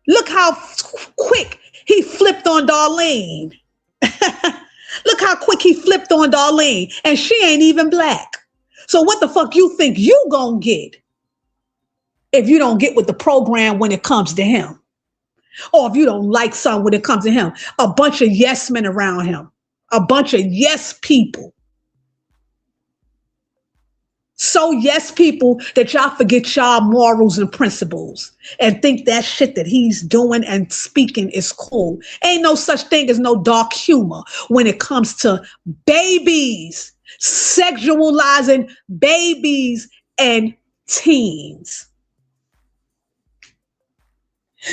Look how quick he flipped on Darlene. Look how quick he flipped on Darlene. And she ain't even black. So what the fuck you think you gonna get if you don't get with the program when it comes to him? Or if you don't like something when it comes to him? A bunch of yes men around him. A bunch of yes people. So yes, people, that y'all forget y'all morals and principles and think that shit that he's doing and speaking is cool. Ain't no such thing as no dark humor when it comes to babies, sexualizing babies and teens.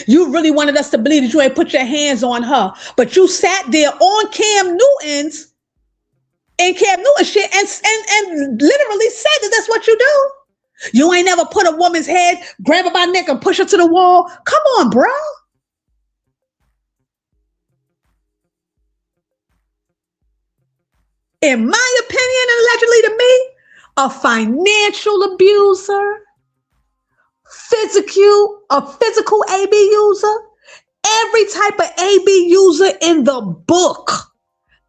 You really wanted us to believe that you ain't put your hands on her, but you sat there on Cam Newton's and Cam Newton shit and literally said that that's what you do. You ain't never put a woman's head, grab her by the neck and push her to the wall. Come on, bro. In my opinion, and allegedly to me, a financial abuser, a physical AB user, every type of AB user in the book.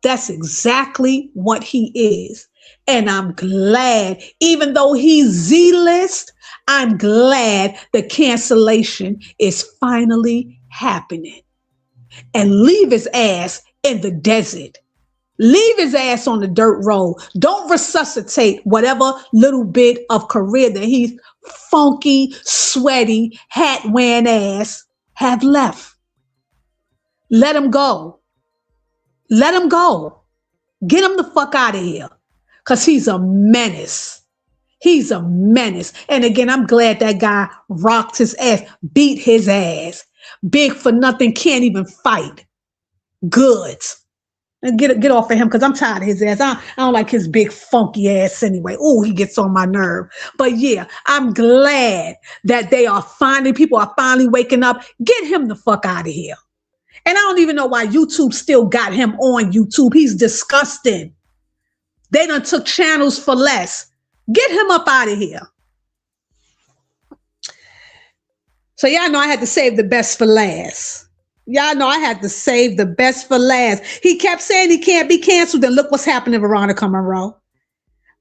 That's exactly what he is. And I'm glad, even though he's Z-list, I'm glad the cancellation is finally happening. And leave his ass in the desert. Leave his ass on the dirt road. Don't resuscitate whatever little bit of career that he's funky, sweaty, hat-wearing ass have left. Let him go. Let him go. Get him the fuck out of here. Because he's a menace. He's a menace. And again, I'm glad that guy rocked his ass, beat his ass. Big for nothing, can't even fight. Good. And get off of him, because I'm tired of his ass. I don't like his big funky ass anyway. Oh, he gets on my nerve. But yeah, I'm glad that people are finally waking up. Get him the fuck out of here. And I don't even know why YouTube still got him on YouTube. He's disgusting. They done took channels for less. Get him up out of here. So y'all know I had to save the best for last. Y'all know I had to save the best for last. He kept saying he can't be canceled. And look what's happening, Veronica Monroe.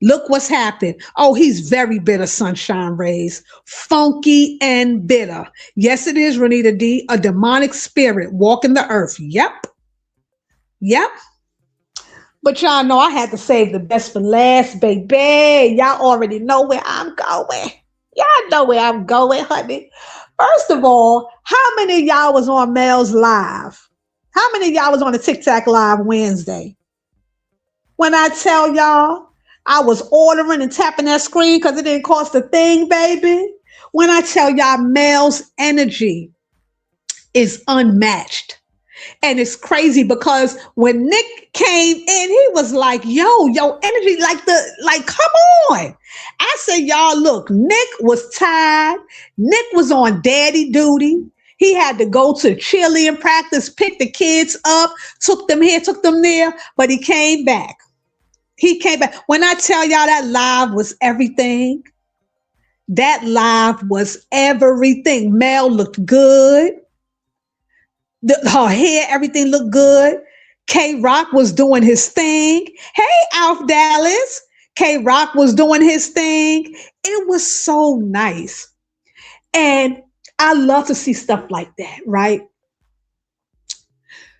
Look what's happened. Oh, he's very bitter, Sunshine Rays. Funky and bitter. Yes, it is, Renita D. A demonic spirit walking the earth. Yep. Yep. But y'all know I had to save the best for last, baby. Y'all already know where I'm going. Y'all know where I'm going, honey. First of all, how many of y'all was on Mel's Live? How many of y'all was on the TikTok Live Wednesday? When I tell y'all, I was ordering and tapping that screen because it didn't cost a thing, baby. When I tell y'all, Mel's energy is unmatched. And it's crazy because when Nick came in, he was like, yo, energy, come on. I said, y'all, look, Nick was tired. Nick was on daddy duty. He had to go to cheerleading practice, pick the kids up, took them here, took them there, but he came back. He came back. When I tell y'all that live was everything, that live was everything. Mel looked good. Her hair, everything looked good. K-Rock was doing his thing. Hey, Alf Dallas. K-Rock was doing his thing. It was so nice. And I love to see stuff like that, right?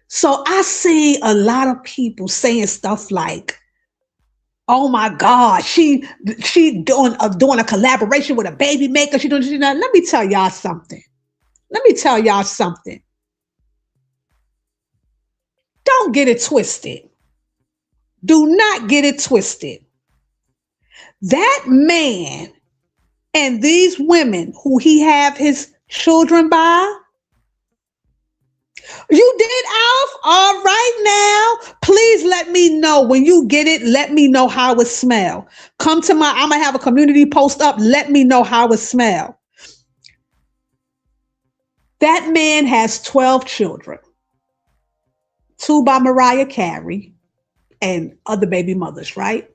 So I see a lot of people saying stuff like, oh my God, she doing a collaboration with a baby maker. Let me tell y'all something. Don't get it twisted. Do not get it twisted. That man and these women who he have his children by, you did, Alf? All right now. Please let me know when you get it. Let me know how it smell. I'm going to have a community post up. Let me know how it smell. That man has 12 children. 2 by Mariah Carey and other baby mothers, right?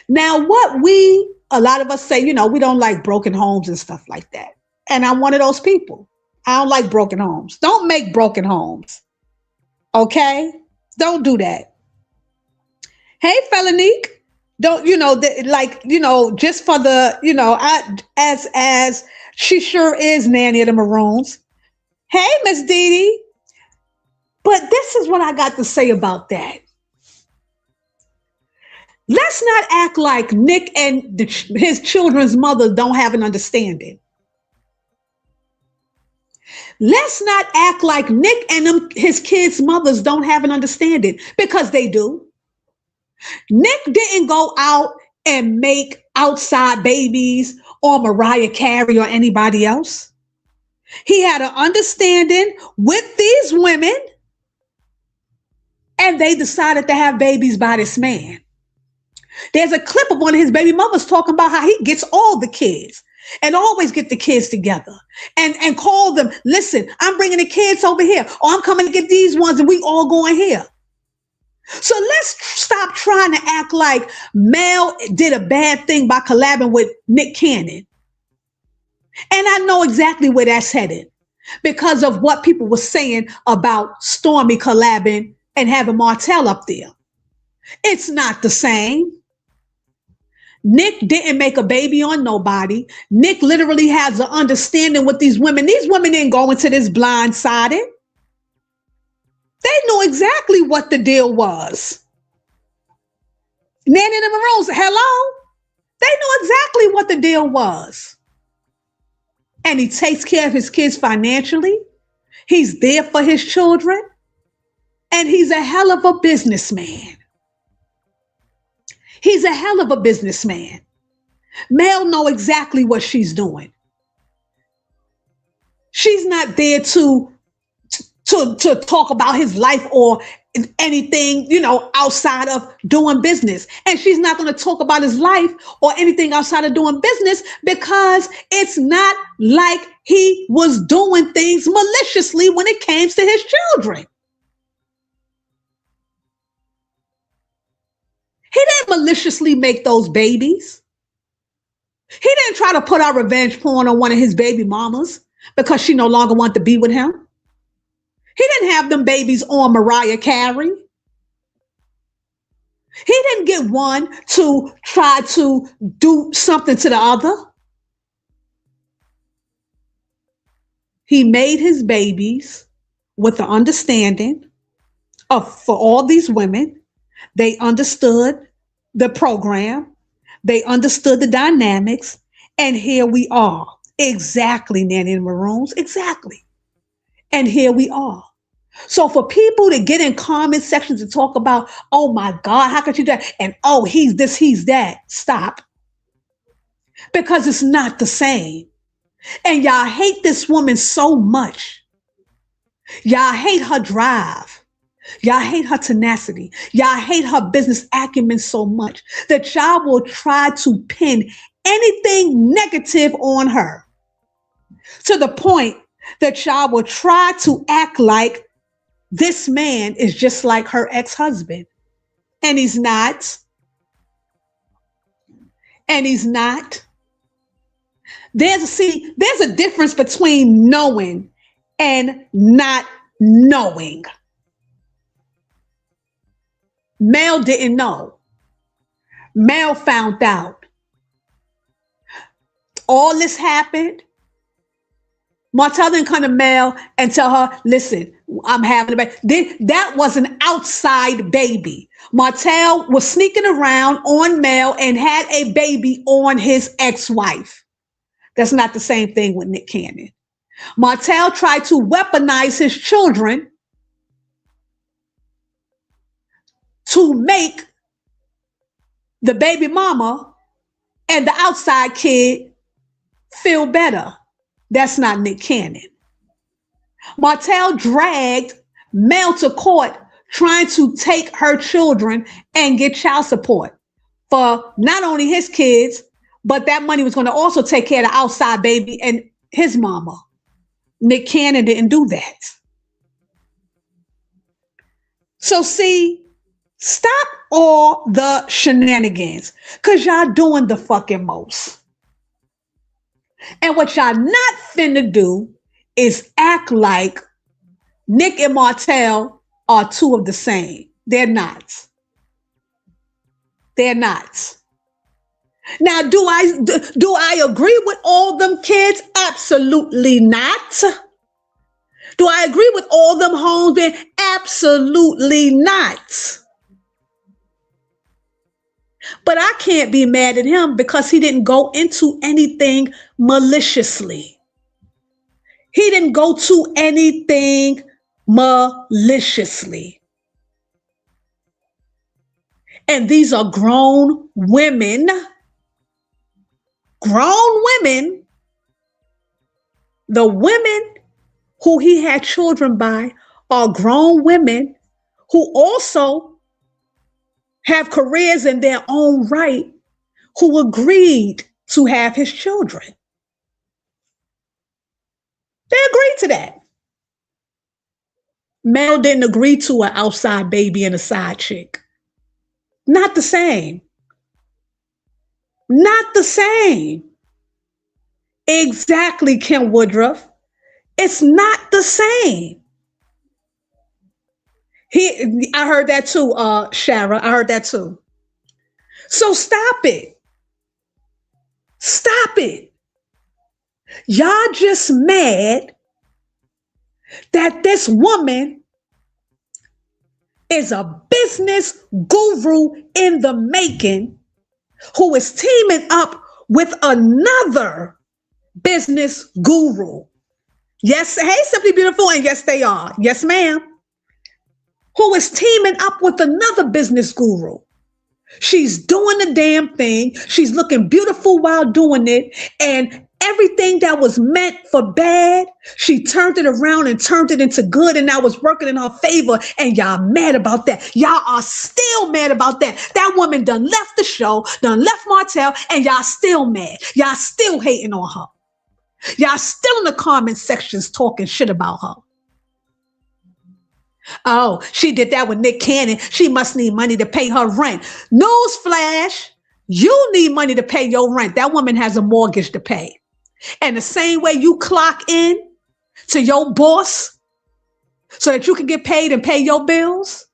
Now, a lot of us say, we don't like broken homes and stuff like that. And I'm one of those people. I don't like broken homes. Don't make broken homes. Okay? Don't do that. Hey, Felonique. Don't, just for the, as she sure is Nanny of the Maroons. Hey, Miss Dee Dee. But this is what I got to say about that. Let's not act like Nick and his children's mother don't have an understanding. Let's not act like Nick and his kids' mothers don't have an understanding, because they do. Nick didn't go out and make outside babies or Mariah Carey or anybody else. He had an understanding with these women, and they decided to have babies by this man. There's a clip of one of his baby mothers talking about how he gets all the kids and always get the kids together and call them, listen, I'm bringing the kids over here, or I'm coming to get these ones and we all going here. So let's stop trying to act like Mel did a bad thing by collabing with Nick Cannon. And I know exactly where that's headed because of what people were saying about Stormy collabing and having Martell up there. It's not the same. Nick didn't make a baby on nobody. Nick literally has an understanding with these women. These women didn't go into this blindsided. They knew exactly what the deal was. Nanny and Rose, hello? They knew exactly what the deal was. And he takes care of his kids financially. He's there for his children. And he's a hell of a businessman. He's a hell of a businessman. Mel knows exactly what she's doing. She's not there to talk about his life or anything, outside of doing business. And she's not going to talk about his life or anything outside of doing business because it's not like he was doing things maliciously when it came to his children. He didn't maliciously make those babies. He didn't try to put out revenge porn on one of his baby mamas because she no longer wanted to be with him. He didn't have them babies on Mariah Carey. He didn't get one to try to do something to the other. He made his babies with the understanding for all these women. They understood the program. They understood the dynamics. And here we are. Exactly, Nanny and Maroons. Exactly. And here we are. So for people to get in comment sections and talk about, oh my God, how could you do that? And oh, he's this, he's that. Stop. Because it's not the same. And y'all hate this woman so much. Y'all hate her drive. Y'all hate her tenacity. Y'all hate her business acumen so much that y'all will try to pin anything negative on her to the point that y'all will try to act like this man is just like her ex-husband. And he's not. And he's not. There's a difference between knowing and not knowing. Mel didn't know. Mel found out. All this happened. Martell didn't come to Mel and tell her, listen, I'm having a baby. That was an outside baby. Martell was sneaking around on Mel and had a baby on his ex-wife. That's not the same thing with Nick Cannon. Martell tried to weaponize his children to make the baby mama and the outside kid feel better. That's not Nick Cannon. Martell dragged Mel to court trying to take her children and get child support for not only his kids, but that money was going to also take care of the outside baby and his mama. Nick Cannon didn't do that. So see, stop all the shenanigans because y'all doing the fucking most. And what y'all not finna do is act like Nick and Martell are two of the same. They're not. They're not. Now, do I agree with all them kids? Absolutely not. Do I agree with all them homes? Absolutely not. But I can't be mad at him because he didn't go into anything maliciously. He didn't go to anything maliciously. And these are grown women. Grown women. The women who he had children by are grown women who also have careers in their own right, who agreed to have his children. They agreed to that. Mel didn't agree to an outside baby and a side chick. Not the same. Not the same. Exactly, Kim Woodruff. It's not the same. I heard that too, Shara. I heard that too. So stop it. Stop it. Y'all just mad that this woman is a business guru in the making who is teaming up with another business guru. Yes, hey, Simply Beautiful, and yes, they are. Yes, ma'am. Who is teaming up with another business guru. She's doing the damn thing. She's looking beautiful while doing it. And everything that was meant for bad, she turned it around and turned it into good, and now it's working in her favor. And y'all mad about that. Y'all are still mad about that. That woman done left the show, done left Martell, and y'all still mad. Y'all still hating on her. Y'all still in the comment sections talking shit about her. Oh, she did that with Nick Cannon. She must need money to pay her rent. Newsflash, you need money to pay your rent. That woman has a mortgage to pay. And the same way you clock in to your boss so that you can get paid and pay your bills,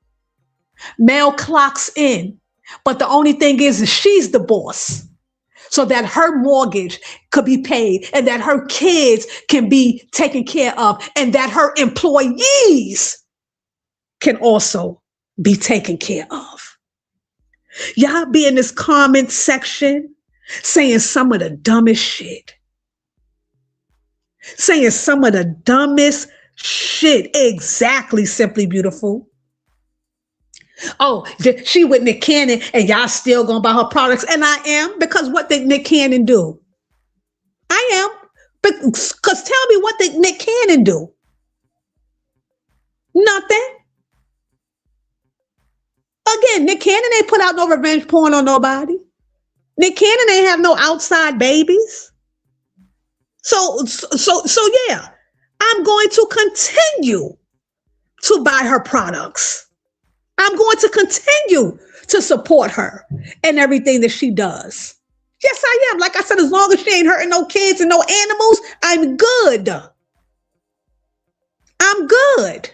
Mel clocks in. But the only thing is she's the boss, so that her mortgage could be paid and that her kids can be taken care of and that her employees can also be taken care of. Y'all be in this comment section saying some of the dumbest shit. Saying some of the dumbest shit. Exactly, Simply Beautiful. Oh, she with Nick Cannon and y'all still gonna buy her products. And I am, because what did Nick Cannon do? I am, because tell me, what did Nick Cannon do? Nothing. Again, Nick Cannon ain't put out no revenge porn on nobody. Nick Cannon ain't have no outside babies. So yeah, I'm going to continue to buy her products. I'm going to continue to support her and everything that she does. Yes, I am. Like I said, as long as she ain't hurting no kids and no animals, I'm good. I'm good.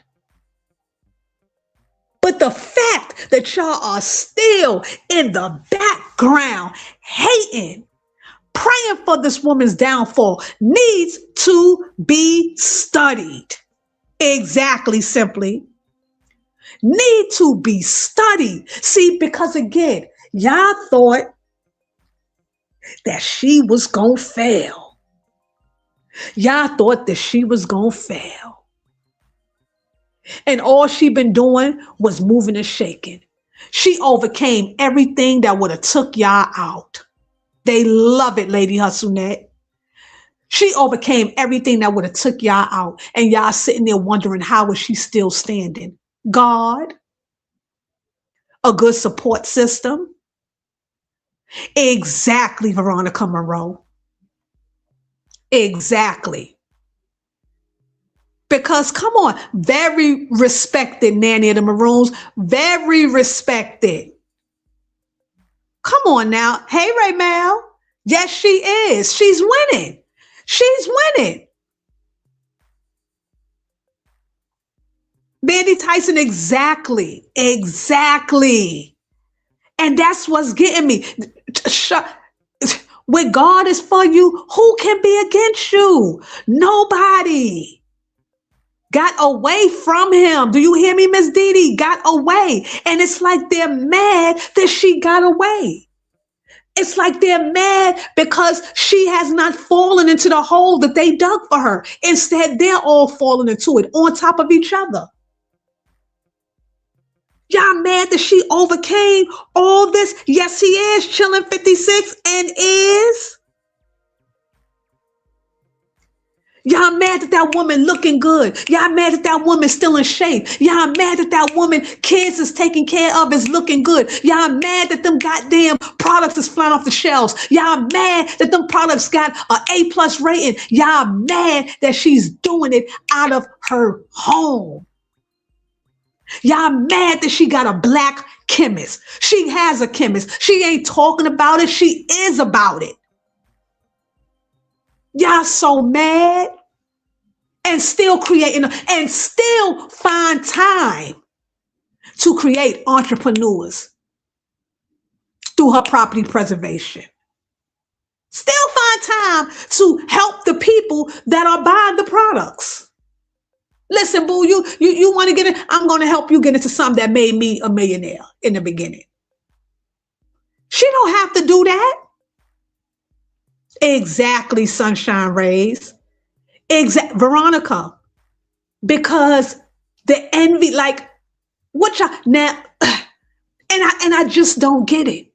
But the fact that y'all are still in the background hating, praying for this woman's downfall needs to be studied. Exactly, Simply. Need to be studied. See, because again, y'all thought that she was gonna fail. Y'all thought that she was gonna fail. And all she been doing was moving and shaking. She overcame everything that would have took y'all out. They love it, Lady Hustlenet. She overcame everything that would have took y'all out. And y'all sitting there wondering, how is she still standing? God, a good support system. Exactly, Veronica Monroe. Exactly. Because come on, very respected Nanny of the Maroons, very respected. Come on now. Hey, Ray Mel. Yes, she is. She's winning. She's winning. Mandy Tyson, exactly. Exactly. And that's what's getting me. When God is for you, who can be against you? Nobody. Got away from him. Do you hear me, Miss Dee Dee? Got away. And it's like they're mad that she got away. It's like they're mad because she has not fallen into the hole that they dug for her. Instead, they're all falling into it on top of each other. Y'all mad that she overcame all this? Yes, he is chilling 56 and is. Y'all mad that that woman looking good. Y'all mad that that woman still in shape. Y'all mad that that woman kids is taken care of, is looking good. Y'all mad that them goddamn products is flying off the shelves. Y'all mad that them products got an A+ rating. Y'all mad that she's doing it out of her home. Y'all mad that she got a black chemist. She has a chemist. She ain't talking about it. She is about it. Y'all so mad and still creating and still find time to create entrepreneurs through her property preservation. Still find time to help the people that are buying the products. Listen, boo, you want to get it? I'm going to help you get into something that made me a millionaire in the beginning. She don't have to do that. Exactly, Sunshine Rays. Veronica. Because the envy, like, what y'all now, and I just don't get it.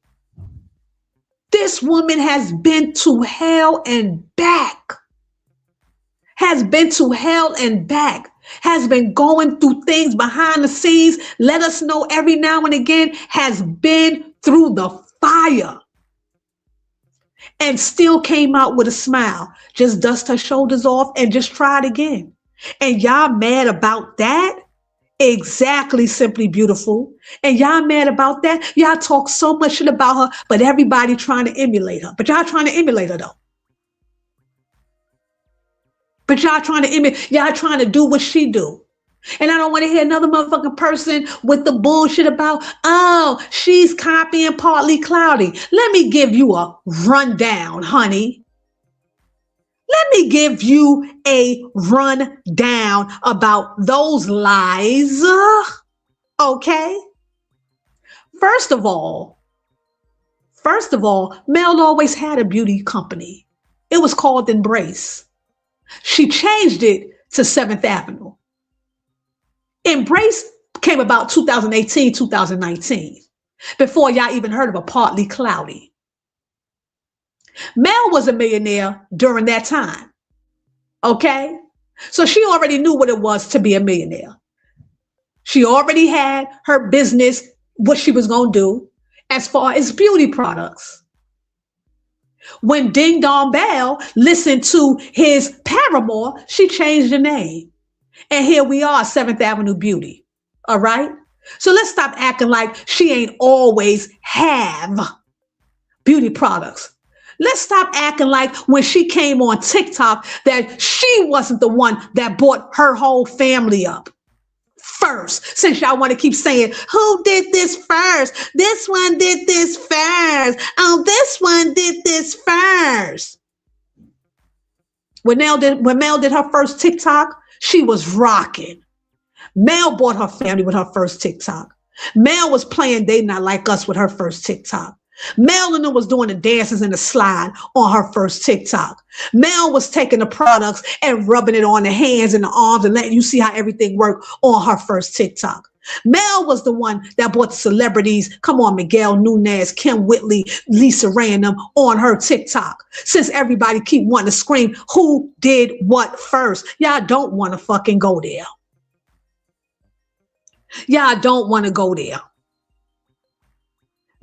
This woman has been to hell and back. Has been to hell and back. Has been going through things behind the scenes. Let us know every now and again. Has been through the fire. And still came out with a smile. Just dust her shoulders off and just tried again. And y'all mad about that? Exactly, Simply Beautiful. And y'all mad about that? Y'all talk so much shit about her, but everybody trying to emulate her. But y'all trying to emulate her though. But y'all trying to do what she do. And I don't want to hear another motherfucking person with the bullshit about, oh, she's copying Partly Cloudy. Let me give you a rundown, honey. Let me give you a rundown about those lies. Okay? First of all, Mel always had a beauty company. It was called Embrace. She changed it to 7th Avenue. Embrace came about 2018, 2019, before y'all even heard of a Partly Cloudy. Mel was a millionaire during that time. Okay? So she already knew what it was to be a millionaire. She already had her business, what she was going to do as far as beauty products. When Ding Dong Bell listened to his paramour, she changed the name. And here we are, 7th Avenue Beauty. All right? So let's stop acting like she ain't always have beauty products. Let's stop acting like when she came on TikTok that she wasn't the one that brought her whole family up first. Since y'all want to keep saying, who did this first? This one did this first. Oh, this one did this first. When Mel did her first TikTok, she was rocking. Mel brought her family with her first TikTok. Mel was playing They Not Like Us with her first TikTok. Mel and them was doing the dances and the slide on her first TikTok. Mel was taking the products and rubbing it on the hands and the arms and letting you see how everything worked on her first TikTok. Mel was the one that brought the celebrities, come on, Miguel Nunez, Kim Whitley, Lisa Ray and them on her TikTok. Since everybody keep wanting to scream, who did what first? Y'all don't want to fucking go there. Y'all don't want to go there.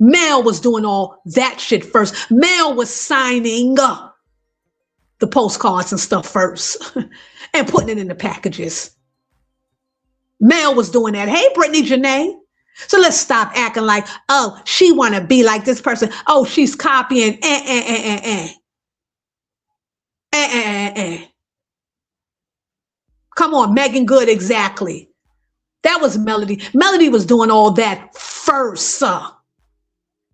Mel was doing all that shit first. Mel was signing the postcards and stuff first and putting it in the packages. Mel was doing that. Hey, Brittany Janae. So let's stop acting like, oh, she want to be like this person. Oh, she's copying. Come on, Megan Good, exactly. That was Melody. Melody was doing all that first.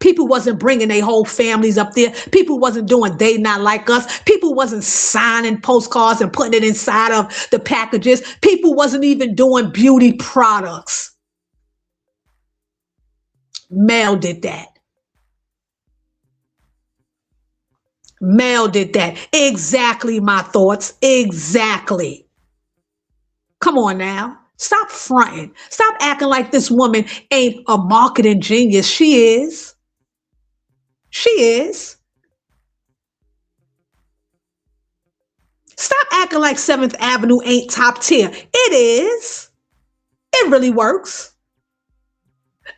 People wasn't bringing their whole families up there. People wasn't doing They Not Like Us. People wasn't signing postcards and putting it inside of the packages. People wasn't even doing beauty products. Mel did that. Mel did that. Exactly my thoughts. Exactly. Come on now. Stop fronting. Stop acting like this woman ain't a marketing genius. She is. She is. Stop acting like 7th Avenue ain't top tier. It is. It really works.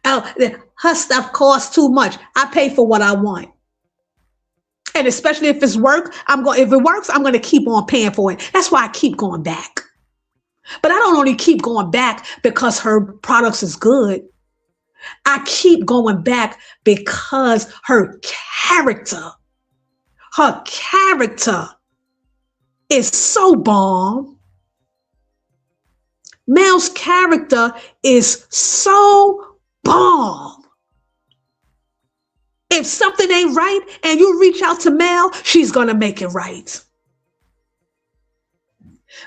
Oh, her stuff costs too much. I pay for what I want. And especially if it's work, if it works, I'm going to keep on paying for it. That's why I keep going back. But I don't only keep going back because her products is good. I keep going back because her character is so bomb. Mel's character is so bomb. If something ain't right and you reach out to Mel, she's going to make it right.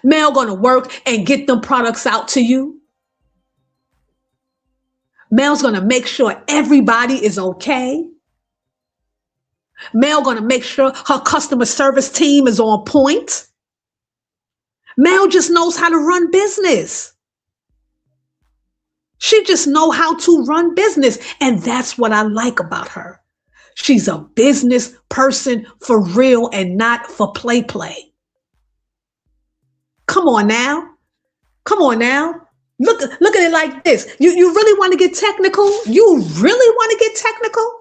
Mel going to work and get them products out to you. Mel's going to make sure everybody is okay. Mel going to make sure her customer service team is on point. Mel just knows how to run business. She just know how to run business. And that's what I like about her. She's a business person for real and not for play. Come on now. Come on now. Look at it like this. You really want to get technical? You really want to get technical?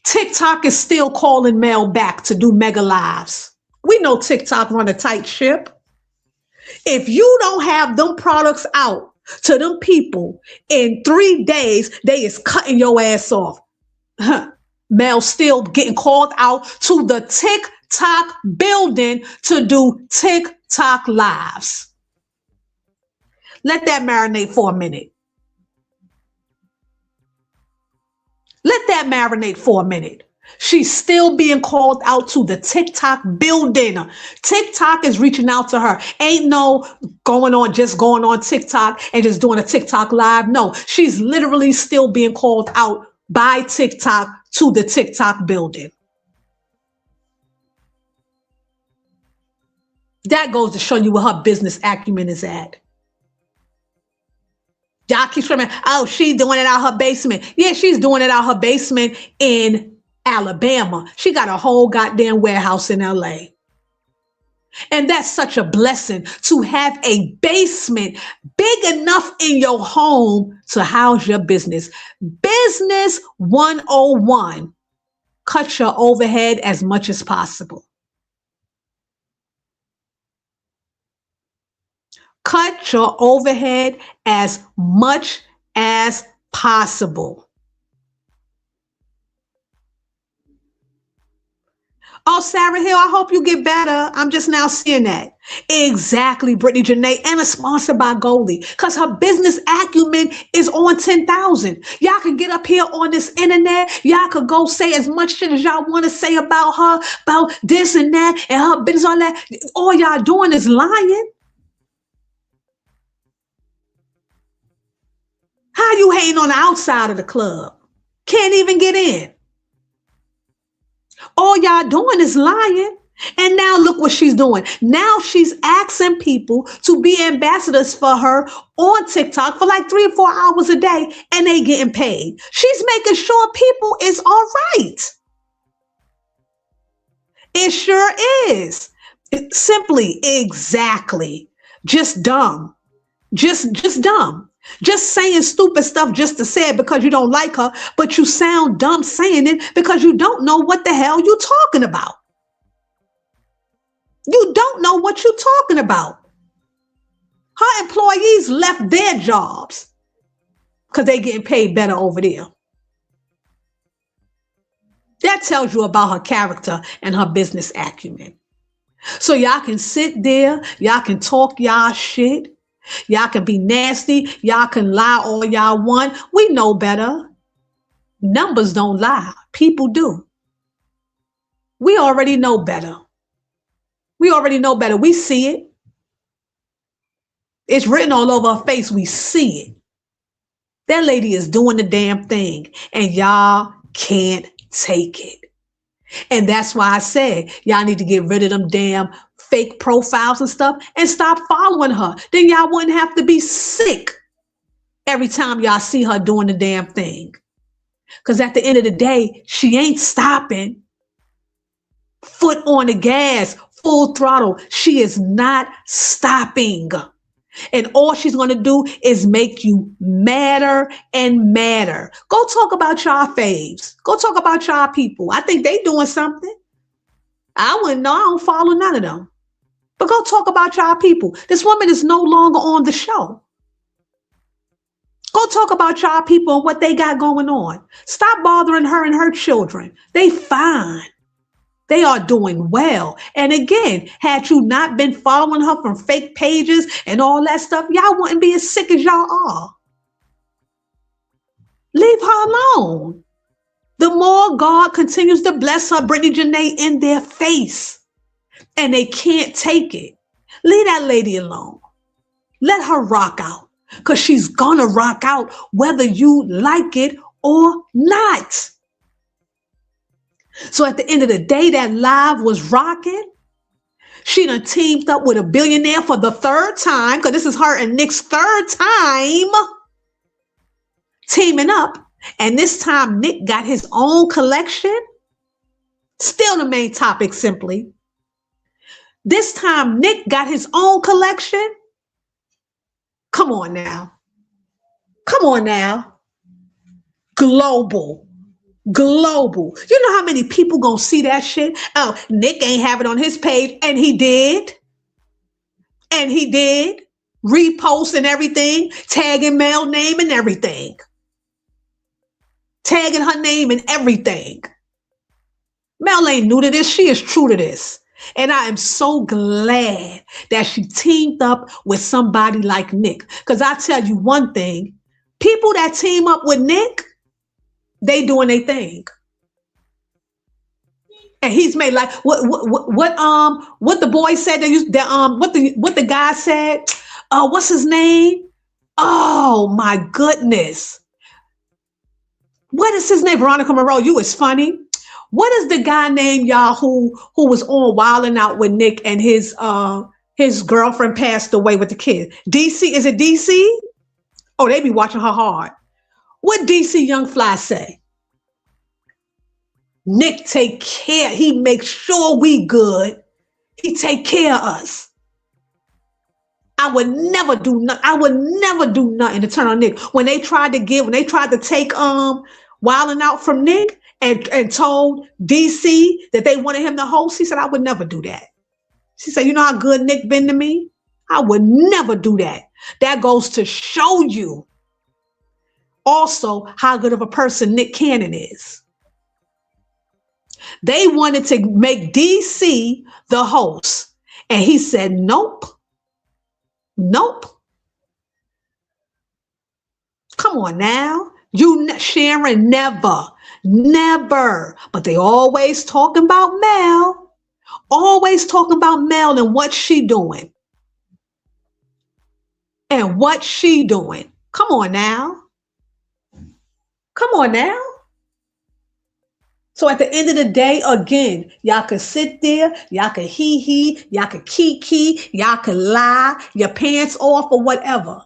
TikTok is still calling Mel back to do mega lives. We know TikTok run a tight ship. If you don't have them products out to them people in 3 days, they is cutting your ass off. Mel still getting called out to the TikTok building to do TikTok lives. Let that marinate for a minute. Let that marinate for a minute. She's still being called out to the TikTok building. TikTok is reaching out to her. Ain't no going on TikTok and just doing a TikTok live. No, she's literally still being called out by TikTok to the TikTok building. That goes to show you where her business acumen is at. Y'all keep screaming, oh, she's doing it out her basement. Yeah, she's doing it out her basement in Alabama. She got a whole goddamn warehouse in LA. And that's such a blessing to have a basement big enough in your home to house your business. Business 101. Cut your overhead as much as possible. Cut your overhead as much as possible. Oh, Sarah Hill, I hope you get better. I'm just now seeing that. Exactly, Brittany Janae, and it's sponsored by Goldie because her business acumen is on 10,000. Y'all can get up here on this internet. Y'all could go say as much shit as y'all want to say about her, about this and that, and her business, all that. All y'all doing is lying. How you hating on the outside of the club? Can't even get in. All y'all doing is lying. And now look what she's doing. Now she's asking people to be ambassadors for her on TikTok for like 3 or 4 hours a day, and they getting paid. She's making sure people is all right. It sure is. Simply, exactly. Just dumb. Just dumb. Just saying stupid stuff just to say it because you don't like her, but you sound dumb saying it because you don't know what the hell you're talking about. You don't know what you're talking about. Her employees left their jobs because they're getting paid better over there. That tells you about her character and her business acumen. So y'all can sit there, y'all can talk y'all shit. Y'all can be nasty. Y'all can lie all y'all want. We know better. Numbers don't lie. People do. We already know better. We already know better. We see it. It's written all over her face. We see it. That lady is doing the damn thing, and y'all can't take it. And that's why I said y'all need to get rid of them damn fake profiles and stuff and stop following her. Then y'all wouldn't have to be sick every time y'all see her doing the damn thing. Because at the end of the day, she ain't stopping. Foot on the gas, full throttle. She is not stopping. And all she's going to do is make you madder and madder. Go talk about y'all faves. Go talk about y'all people. I think they doing something. I wouldn't know. I don't follow none of them. But go talk about y'all people. This woman is no longer on the show. Go talk about y'all people and what they got going on. Stop bothering her and her children. They fine. They are doing well. And again, had you not been following her from fake pages and all that stuff, y'all wouldn't be as sick as y'all are. Leave her alone. the more God continues to bless her, Brittany Janae, in their face. And they can't take it. Leave that lady alone. Let her rock out, because she's gonna rock out whether you like it or not. So at the end of the day, that live was rocking. She done teamed up with a billionaire for the third time, because this is her and Nick's third time teaming up. And this time Nick got his own collection. Still the main topic, simply. This time Nick got his own collection. Come on now. Come on now. Global. You know how many people gonna see that shit? Oh, Nick ain't have it on his page, and he did. Repost and everything, tagging Mel name and everything. Tagging her name and everything. Mel ain't new to this. She is true to this. And I am so glad that she teamed up with somebody like Nick. Because I tell you one thing, people that team up with Nick, they doing their thing. And he's made like what the boy said, what the guy said, what's his name? Oh my goodness. What is his name? Veronica Monroe, you is funny. What is the guy named, y'all, who was on Wilding Out with Nick and his girlfriend passed away with the kid? DC, is it DC? Oh, they be watching her hard. What DC Young Fly say? Nick take care. He makes sure we good. He take care of us. I would never do nothing to turn on Nick. When they tried to take Wilding Out from Nick and told DC that they wanted him to host, he said, I would never do that. She said, you know how good Nick been to me? I would never do that. That goes to show you also how good of a person Nick Cannon is. They wanted to make DC the host, and he said, nope. Come on now. Sharon, never. But they always talking about Mel. Always talking about Mel and what she doing. Come on now. So at the end of the day, again, y'all could sit there, y'all could hee, y'all could kiki, y'all could lie, your pants off or whatever.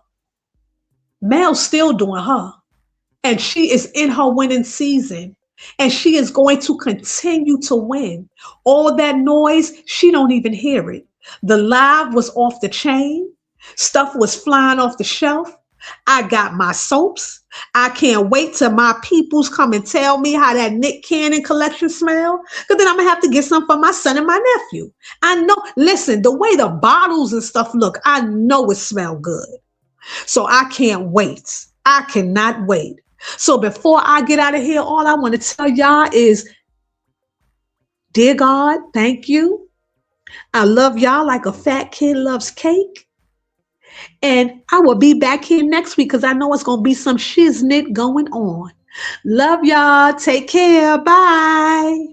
Mel's still doing her. And she is in her winning season. And she is going to continue to win. All that noise, she don't even hear it. The live was off the chain. Stuff was flying off the shelf. I got my soaps. I can't wait till my peoples come and tell me how that Nick Cannon collection smell. Because then I'm going to have to get some for my son and my nephew. I know, listen, the way the bottles and stuff look, I know it smell good. So I can't wait. I cannot wait. So before I get out of here, all I want to tell y'all is, dear God, thank you. I love y'all like a fat kid loves cake. And I will be back here next week because I know it's going to be some shiznit going on. Love y'all. Take care. Bye.